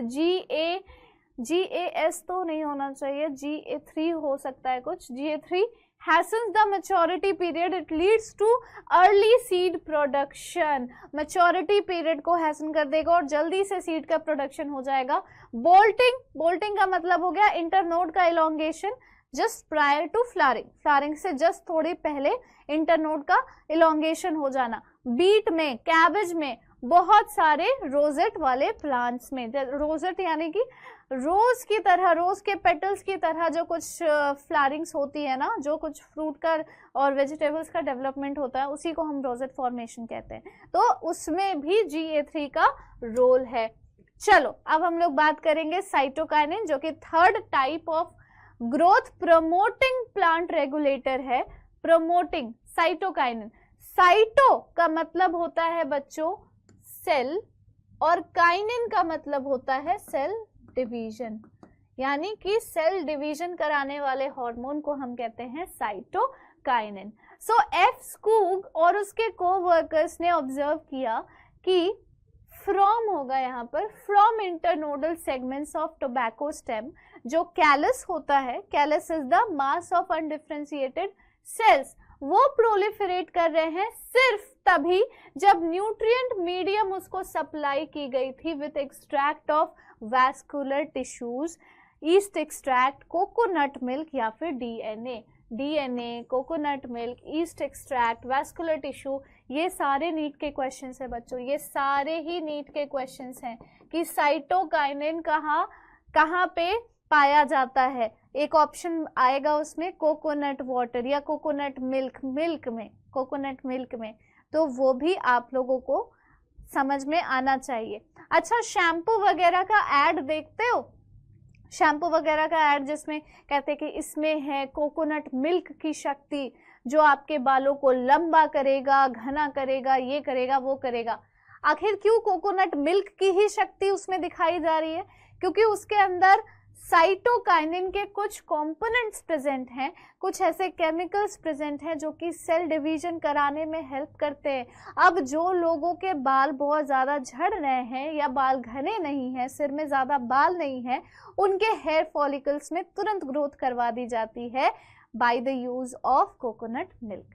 [SPEAKER 1] GAS तो नहीं होना चाहिए, GA3 हो सकता है कुछ, GA3 hastens the maturity period, it leads to early seed production। maturity period को hasten कर देगा और जल्दी से सीड का प्रोडक्शन हो जाएगा। bolting का मतलब हो गया इंटरनोड का elongation just prior to flowering, flowering से जस्ट थोड़ी पहले इंटरनोड का elongation हो जाना। बीट में, कैबेज में, बहुत सारे रोजेट वाले प्लांट्स में, रोजेट यानी कि रोज की तरह, रोज के पेटल्स की तरह जो कुछ फ्लावरिंग्स होती है ना, जो कुछ फ्रूट का और वेजिटेबल्स का डेवलपमेंट होता है, उसी को हम रोजेट फॉर्मेशन कहते हैं। तो उसमें भी GA3 का रोल है। चलो, अब हम लोग बात करेंगे साइटोकाइनिन, जो कि third type of growth promoting plant regulator है। प्रमोटिंग साइटोकाइनिन, साइटो का मतलब होता है बच्चों सेल, और काइनिन का मतलब होता है सेल डिवीजन। यानी कि सेल डिवीजन कराने वाले हार्मोन को हम कहते हैं साइटोकाइनिन। सो एफ स्कूग और उसके कोवर्कर्स ने ऑब्जर्व किया कि फ्रॉम होगा यहाँ पर, from internodal segments of tobacco stem, जो कैलस होता है, callus is the mass of undifferentiated cells, वो प्रोलिफरेट कर रहे हैं सिर्फ तभी जब न्यूट्रिएंट मीडियम उसको सप्लाई की गई थी with extract of vascular tissues, east extract, coconut milk या फिर DNA, coconut milk, east extract, vascular tissue. ये सारे नीट के क्वेश्चंस हैं बच्चों, ये सारे ही नीट के क्वेश्चंस हैं कि साइटोकाइनिन कहाँ पे पाया जाता है। एक ऑप्शन आएगा उसमें कोकोनट वाटर या कोकोनट मिल्क में, कोकोनट मिल्क में, तो वो भी आप लोगों को समझ में आना चाहिए। अच्छा, शैम्पू वगैरह का ऐड देखते हो, शैम्पू वगैरह का ऐड जिसमें कहते हैं कि इसमें है कोकोनट मिल्क की शक्ति जो आपके बालों को लंबा करेगा, घना करेगा, ये करेगा, वो करेगा। आखिर क्यों कोकोनट मिल्क की ही शक्ति उसमें दिखाई जा रही है? क्योंकि उसके अंदर साइटोकाइनिन के कुछ कंपोनेंट्स प्रेजेंट हैं, कुछ ऐसे केमिकल्स प्रेजेंट हैं जो कि सेल डिवीजन कराने में हेल्प करते हैं। अब जो लोगों के बाल बहुत ज़्यादा झड़ रहे हैं या बाल घने नहीं हैं, सिर में ज़्यादा बाल नहीं है, उनके हेयर फॉलिकल्स में तुरंत ग्रोथ करवा दी जाती है by the use of coconut milk.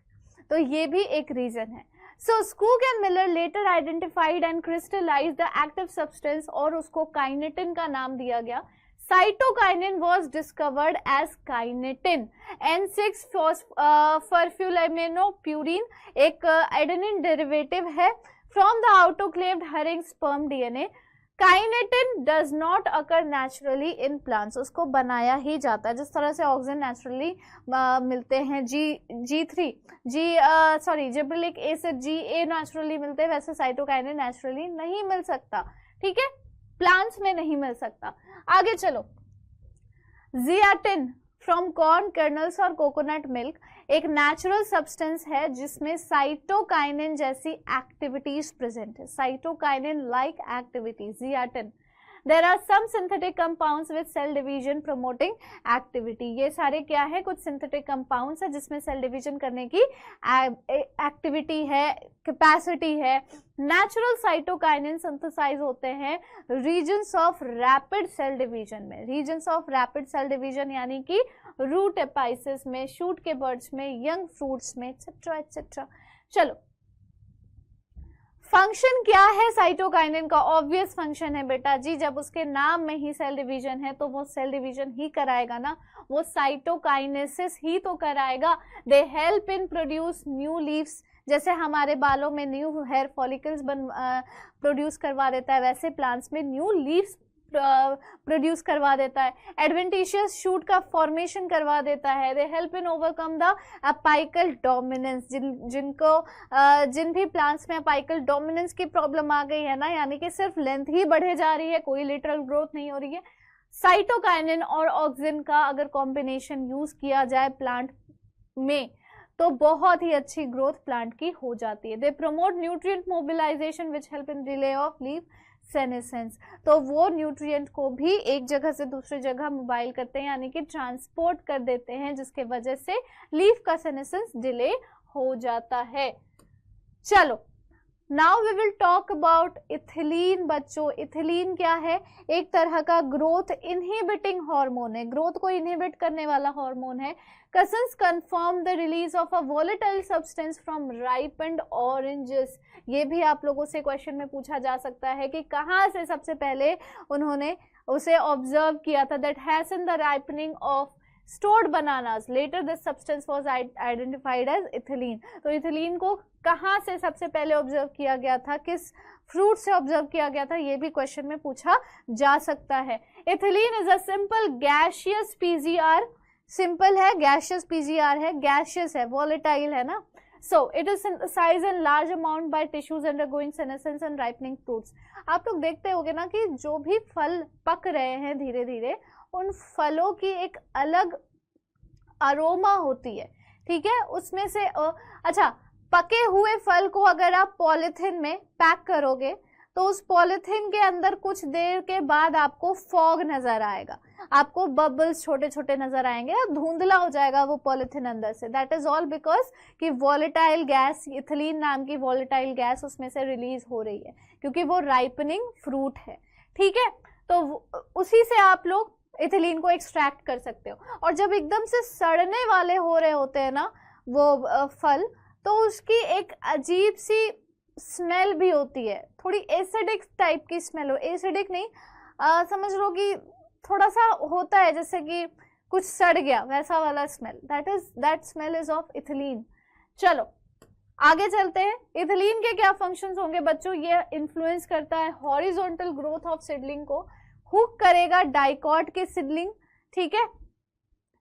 [SPEAKER 1] तो ये भी एक रीजन है। So Skoog and Miller later identified and crystallized the active substance और उसको काइनेटिन का नाम दिया गया। Cytokinin was discovered as kinetin. N6-phosphorylamidopiridine एक एडेनिन डेरिवेटिव है from the autoclaved herring sperm DNA. Kinetin does not occur naturally in plants, उसको बनाया ही जाता है। जिस तरह से ऑक्सीजन नेचुरली मिलते हैं, जिब्रेलिक एसिड GA नेचुरली मिलते हैं, वैसे साइटोकाइनिन नेचुरली नहीं मिल सकता। ठीक है, प्लांट्स में नहीं मिल सकता। आगे चलो, जियाटिन फ्रॉम कॉर्न कर्नल्स और कोकोनट मिल्क एक नेचुरल सब्सटेंस है जिसमें साइटोकाइनिन जैसी एक्टिविटीज प्रेजेंट है, cytokinin like activities, zeatin. There are some synthetic compounds with cell division promoting activity. ये सारे क्या है? कुछ सिंथेटिक कंपाउंड्स है जिसमें सेल डिवीजन करने की एक्टिविटी है, कैपेसिटी है। नेचुरल साइटोकाइनिन सिंथेसाइज होते हैं regions of rapid cell division में, regions of rapid cell division यानी कि रूट एपाइसिस में, शूट के बर्ड्स में, यंग फ्रूट्स में, एक्सेट्रा एक्सेट्रा। चलो, फंक्शन क्या है साइटोकाइनिन का? ऑब्वियस फंक्शन है बेटा जी, जब उसके नाम में ही सेल डिवीजन है तो वो सेल डिवीजन ही कराएगा ना, वो साइटोकाइनेसिस ही तो कराएगा। दे हेल्प इन प्रोड्यूस न्यू लीव्स, जैसे हमारे बालों में न्यू हेयर फॉलिकल्स प्रोड्यूस करवा देता है, वैसे प्लांट्स में न्यू लीव्स प्रोड्यूस करवा देता है। एडवेंटिशियस शूट का फॉर्मेशन करवा देता है। They help in overcome the apical dominance, जिन भी प्लांट्स में अपाइकल डोमिनेंस की प्रॉब्लम आ गई है ना, यानी कि सिर्फ लेंथ ही बढ़े जा रही है, कोई लिटरल ग्रोथ नहीं हो रही है, साइटोकाइनिन और ऑक्सिन का अगर कॉम्बिनेशन यूज किया जाए प्लांट में तो बहुत ही अच्छी ग्रोथ प्लांट की हो जाती है। They promote nutrient mobilization which help in delay of leaf senescence, तो वो न्यूट्रिएंट को भी एक जगह से दूसरी जगह मोबाइल करते हैं, यानी कि ट्रांसपोर्ट कर देते हैं, जिसके वजह से लीफ का सेनेसेंस डिले हो जाता है। चलो, now we will talk about ethylene. बच्चों, इथिलीन क्या है? एक तरह का ग्रोथ इनहिबिटिंग हार्मोन है, ग्रोथ को इनहिबिट करने वाला हार्मोन है। Cousins confirm the release of a volatile substance from ripened oranges। ये भी आप लोगों से क्वेश्चन में पूछा जा सकता है कि कहाँ से सबसे पहले उन्होंने उसे ऑब्जर्व किया था। That hastened the ripening of stored bananas. Later this substance was identified as ethylene। तो इथिलीन को कहाँ से सबसे पहले ऑब्जर्व किया गया था, किस फ्रूट से ऑब्जर्व किया गया था, ये भी क्वेश्चन में पूछा जा सकता है। Ethylene is a simple gaseous PGR, simple है, गैसियस पीजीआर है, गैसियस है, वॉलेटाइल है ना। So it is synthesized in large amount by tissues undergoing senescence and ripening fruits. आप लोग देखते होंगे ना कि जो भी फल पक रहे हैं धीरे धीरे, उन फलों की एक अलग अरोमा होती है, ठीक है। उसमें से अच्छा, पके हुए फल को अगर आप पॉलिथीन में पैक करोगे तो उस पॉलिथीन के अंदर कुछ देर के बाद आपको फॉग नजर आएगा, आपको बबल्स छोटे छोटे नजर आएंगे और धुंधला हो जाएगा वो पॉलिथीन अंदर से। दैट इज ऑल बिकॉज कि वॉलेटाइल गैस, इथिलीन नाम की वॉलेटाइल गैस उसमें से रिलीज हो रही है, क्योंकि वो राइपनिंग फ्रूट है, ठीक है। तो उसी से आप लोग इथिलीन को एक्सट्रैक्ट कर सकते हो। और जब एकदम से सड़ने वाले हो रहे होते हैं ना वो फल, तो उसकी एक अजीब सी स्मेल भी होती है, थोड़ी एसिडिक टाइप की स्मेल हो, एसिडिक नहीं, समझ लो कि थोड़ा सा होता है जैसे कि कुछ सड़ गया वैसा वाला smell, that smell is of ethylene. चलो आगे चलते हैं। इथिलीन के क्या फंक्शंस होंगे बच्चों? ये इन्फ्लुएंस करता है हॉरिजॉन्टल ग्रोथ ऑफ सीडलिंग को, हुक करेगा डाइकॉट के सीडलिंग, ठीक है,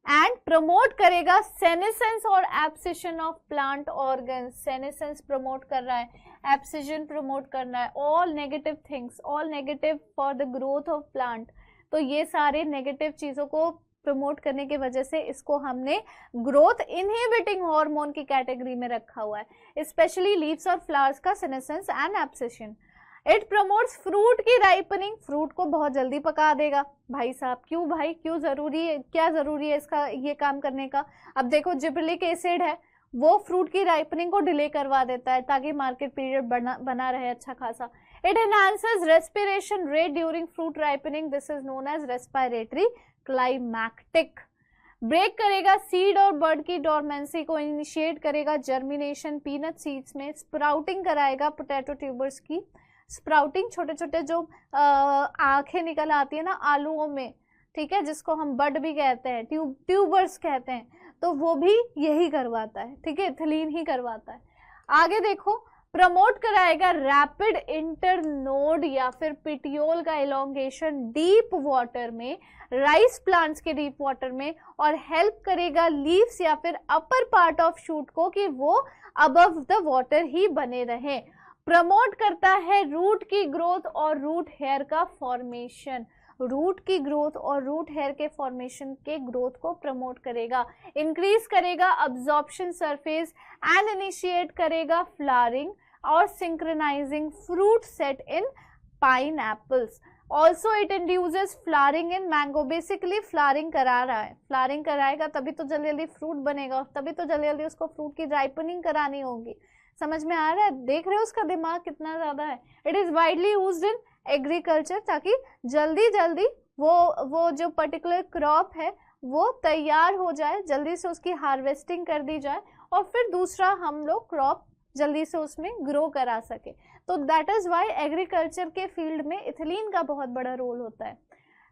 [SPEAKER 1] एंड प्रमोट करेगा सेनेसेंस और abscission of plant organ. Senescence promote कर रहा है, एब्सिशन प्रमोट कर रहा है, all negative things, all negative for the growth of plant. तो ये सारे नेगेटिव चीजों को प्रमोट करने की वजह से इसको हमने ग्रोथ इनहिबिटिंग हार्मोन की कैटेगरी में रखा हुआ है, स्पेशली लीव्स और फ्लावर्स का senescence and abscission. It promotes fruit की राइपनिंग, फ्रूट को बहुत जल्दी पका देगा। भाई साहब क्यों भाई, क्यों जरूरी है, क्या जरूरी है इसका ये काम करने का? अब देखो जिबरेलिक एसिड है, वो फ्रूट की राइपनिंग को डिले करवा देता है ताकि मार्केट पीरियड बना रहे अच्छा खासा। It enhances respiration rate during fruit ripening, this is known as respiratory climacteric. Break करेगा सीड और बर्ड की डोरमेंसी को, इनिशिएट करेगा जर्मिनेशन पीनट सीड्स में, स्प्राउटिंग कराएगा पोटैटो ट्यूबर्स की, स्प्राउटिंग छोटे छोटे जो आंखें निकल आती है ना आलूओं में, ठीक है, जिसको हम बड भी कहते हैं, ट्यूबर्स कहते हैं, तो वो भी यही करवाता है, ठीक है, इथिलीन ही करवाता है। आगे देखो, प्रमोट कराएगा रैपिड इंटरनोड या फिर पिटियोल का एलोंगेशन डीप वाटर में, राइस प्लांट्स के डीप वाटर में, और हेल्प करेगा लीव्स या फिर अपर पार्ट ऑफ शूट को कि वो अबव द वाटर ही बने रहे। प्रमोट करता है रूट की ग्रोथ और रूट हेयर का फॉर्मेशन, रूट की ग्रोथ और रूट हेयर के फॉर्मेशन के ग्रोथ को प्रमोट करेगा। इंक्रीज करेगा अब्जॉर्प्शन सरफेस एंड इनिशिएट करेगा फ्लावरिंग और synchronising fruit set in pine apples. Also it induces flowering in mango, basically flowering करा रहा है, फ्लावरिंग कराएगा तभी तो जल्दी जल्दी फ्रूट बनेगा, तभी तो जल्दी जल्दी उसको फ्रूट की राइपनिंग करानी होगी। समझ में आ रहा है? देख रहे हो उसका दिमाग कितना ज्यादा है। It is widely used in agriculture, ताकि जल्दी जल्दी वो जो पर्टिकुलर क्रॉप है वो तैयार हो जाए, जल्दी से उसकी हार्वेस्टिंग कर दी जाए और फिर दूसरा हम लोग क्रॉप जल्दी से उसमें ग्रो करा सके। तो दैट इज वाई एग्रीकल्चर के फील्ड में इथिलीन का बहुत बड़ा रोल होता है।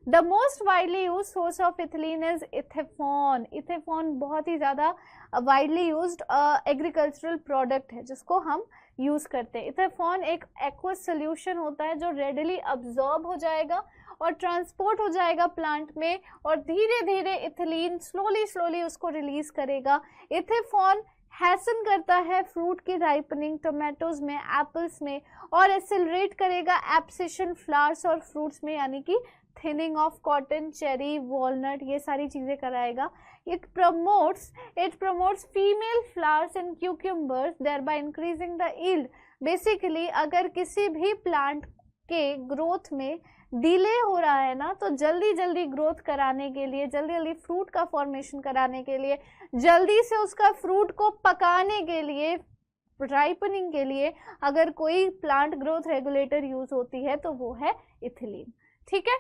[SPEAKER 1] The most widely use source of ethylene is ethephon. Ethephon बहुत ही ज़्यादा वाइडली यूज्ड एग्रीकल्चरल प्रोडक्ट है जिसको हम यूज करते हैं। इथेफॉन एक एक्वस सोल्यूशन होता है जो रेडिली अब्जॉर्ब हो जाएगा और ट्रांसपोर्ट हो जाएगा प्लांट में, और धीरे धीरे इथिलीन स्लोली उसको रिलीज करेगा। इथेफॉन हैसन करता है फ्रूट की राइपनिंग टोमेटोज में, एप्पल्स में, और एक्सेलरेट करेगा एब्सिशन फ्लावर्स और फ्रूट्स में, यानी कि thinning of cotton, cherry, walnut, ये सारी चीजें कराएगा। It promotes female flowers in cucumbers, thereby increasing the yield. Basically अगर किसी भी प्लांट के ग्रोथ में डिले हो रहा है ना, तो जल्दी जल्दी ग्रोथ कराने के लिए, जल्दी जल्दी फ्रूट का फॉर्मेशन कराने के लिए, जल्दी से उसका फ्रूट को पकाने के लिए, राइपनिंग के लिए अगर कोई प्लांट ग्रोथ रेगुलेटर यूज होती है तो वो है इथिलीन। ठीक है,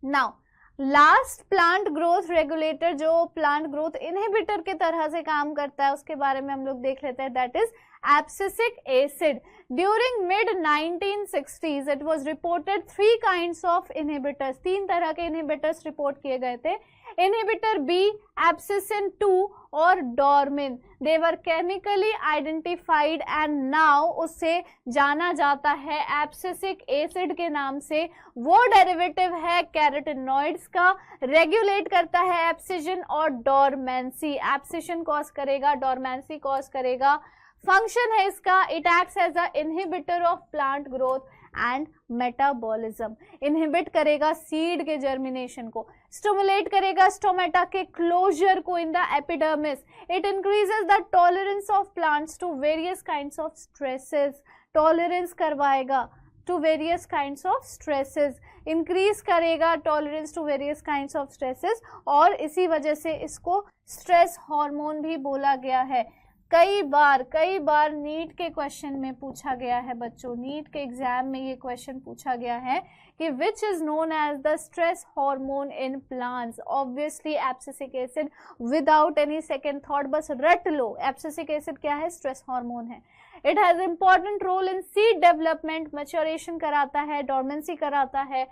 [SPEAKER 1] now last plant growth regulator जो प्लांट ग्रोथ इनहिबिटर के तरह से काम करता है उसके बारे में हम लोग देख लेते हैं, that is abscisic acid. During mid 1960s it was reported 3 kinds of inhibitors, 3 तरह के इनहिबिटर्स रिपोर्ट किए गए थे। इनहिबिटर बी, एब्सिसिन 2 और डॉर्मिन, दे वर केमिकली आइडेंटिफाइड एंड नाउ उससे जाना जाता है एब्सिसिक एसिड के नाम से। वो डेरिवेटिव है कैरोटीनॉइड्स का, रेगुलेट करता है एब्सिशन और डोरमेंसी, एब्सिशन कॉज करेगा, डोरमेंसी कॉज करेगा। फंक्शन है इसका, it acts as a inhibitor of plant growth and metabolism. Inhibit करेगा सीड के जर्मिनेशन को, स्टिमुलेट करेगा स्टोमेटा के क्लोजर को in the epidermis. It increases the tolerance of plants to various kinds of stresses, tolerance करवाएगा to various kinds of stresses, increase करेगा tolerance to various kinds of stresses, और इसी वजह से इसको स्ट्रेस हार्मोन भी बोला गया है। कई बार नीट के क्वेश्चन में पूछा गया है बच्चों, नीट के एग्जाम में ये क्वेश्चन पूछा गया है कि which is known as the stress hormone in plants. Obviously abscisic acid, without any second thought, बस रट लो, एब्सिसिक एसिड क्या है, स्ट्रेस हार्मोन है। It has important role in seed development, maturation कराता है, डोर्मेंसी कराता है।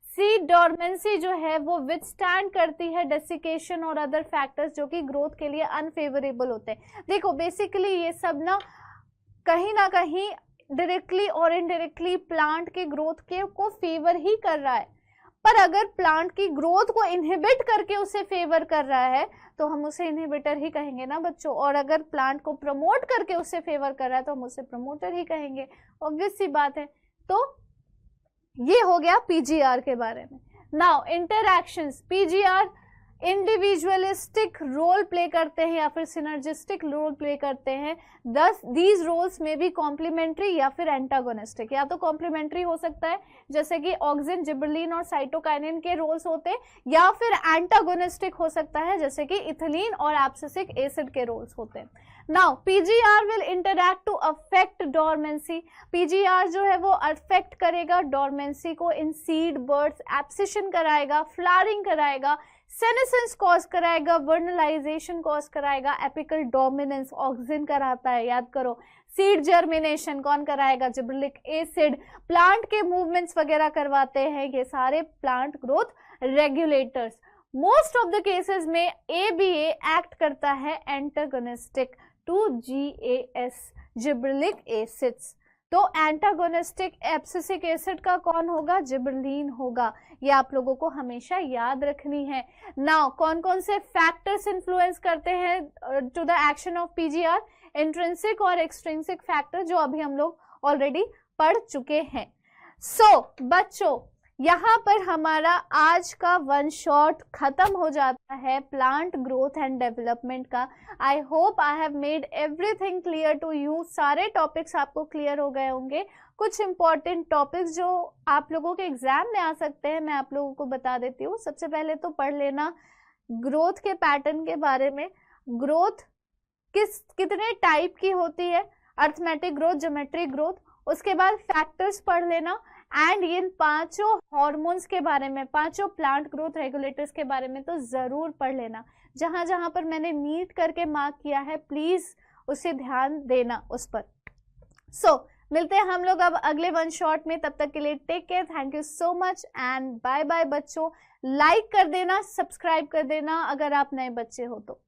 [SPEAKER 1] सीड डोर्मेंसी जो है वो विथस्टैंड करती है डेसिकेशन और अदर फैक्टर्स जो कि ग्रोथ के लिए अनफेवरेबल होते हैं। देखो बेसिकली ये सब ना कहीं डायरेक्टली और इनडायरेक्टली प्लांट के ग्रोथ के को फेवर ही कर रहा है, पर अगर प्लांट की ग्रोथ को इनहिबिट करके उसे फेवर कर रहा है तो हम उसे इनहिबिटर ही कहेंगे ना बच्चों, और अगर प्लांट को प्रमोट करके उसे फेवर कर रहा है तो हम उसे प्रमोटर ही कहेंगे, ऑब्वियस सी बात है। तो ये हो गया पीजीआर के बारे में। Now interactions, PGR individualistic role play करते हैं या फिर सिनर्जिस्टिक रोल प्ले करते हैं। दस दीज रोल्स में भी कॉम्प्लीमेंट्री या फिर एंटागोनिस्टिक। या तो कॉम्प्लीमेंट्री हो सकता है जैसे कि ऑक्सिन, जिबरलिन और साइटोकाइनिन के रोल्स होते हैं, या फिर एंटागोनिस्टिक हो सकता है जैसे कि इथिलीन और एब्सिसिक एसिड के रोल्स होते हैं। Now PGR will interact to affect dormancy. PGR जो है वो अफेक्ट करेगा डोरमेंसी को इन सीड बर्ड्स, एब्सिशन कराएगा, फ्लावरिंग कराएगा, सेनेसेंस कॉज कराएगा, वर्नलाइजेशन कॉज कराएगा, एपिकल डोमिनेंस ऑक्सिन कराता है, याद करो। सीड जर्मिनेशन कौन कराएगा, जिबरलिक एसिड। प्लांट के मूवमेंट्स वगैरह करवाते हैं, ये सारे plant growth regulators. Most of the cases में ABA एक्ट करता है antagonistic to GAS, gibberellic acids. तो एंटागोनिस्टिक एब्सिसिक एसिड का कौन होगा, जिबरलिन होगा। ये आप लोगों को हमेशा याद रखनी है। नाउ कौन कौन से फैक्टर्स इन्फ्लुएंस करते हैं to the action of PGR, intrinsic और एक्सट्रिंसिक फैक्टर, जो अभी हम लोग ऑलरेडी पढ़ चुके हैं। सो बच्चों यहाँ पर हमारा आज का वन शॉट खत्म हो जाता है प्लांट ग्रोथ एंड डेवलपमेंट का। I hope I have made everything clear to you. सारे टॉपिक्स आपको क्लियर हो गए होंगे। कुछ इंपॉर्टेंट टॉपिक्स जो आप लोगों के एग्जाम में आ सकते हैं मैं आप लोगों को बता देती हूँ। सबसे पहले तो पढ़ लेना ग्रोथ के पैटर्न के बारे में। ग्रोथ कितने टाइप की होती है, अर्थमेटिक ग्रोथ, ज्योमेट्रिक ग्रोथ। उसके बाद फैक्टर्स पढ़ लेना एंड इन पांचों हॉर्मोन्स के बारे में, पांचों प्लांट ग्रोथ रेगुलेटर्स के बारे में तो जरूर पढ़ लेना। जहां जहां पर मैंने नीट करके मार्क किया है प्लीज उसे ध्यान देना उस पर। सो मिलते हैं हम लोग अब अगले वन शॉट में। तब तक के लिए take care, thank you so much and bye bye बच्चों। लाइक कर देना, सब्सक्राइब कर देना अगर आप नए बच्चे हो तो।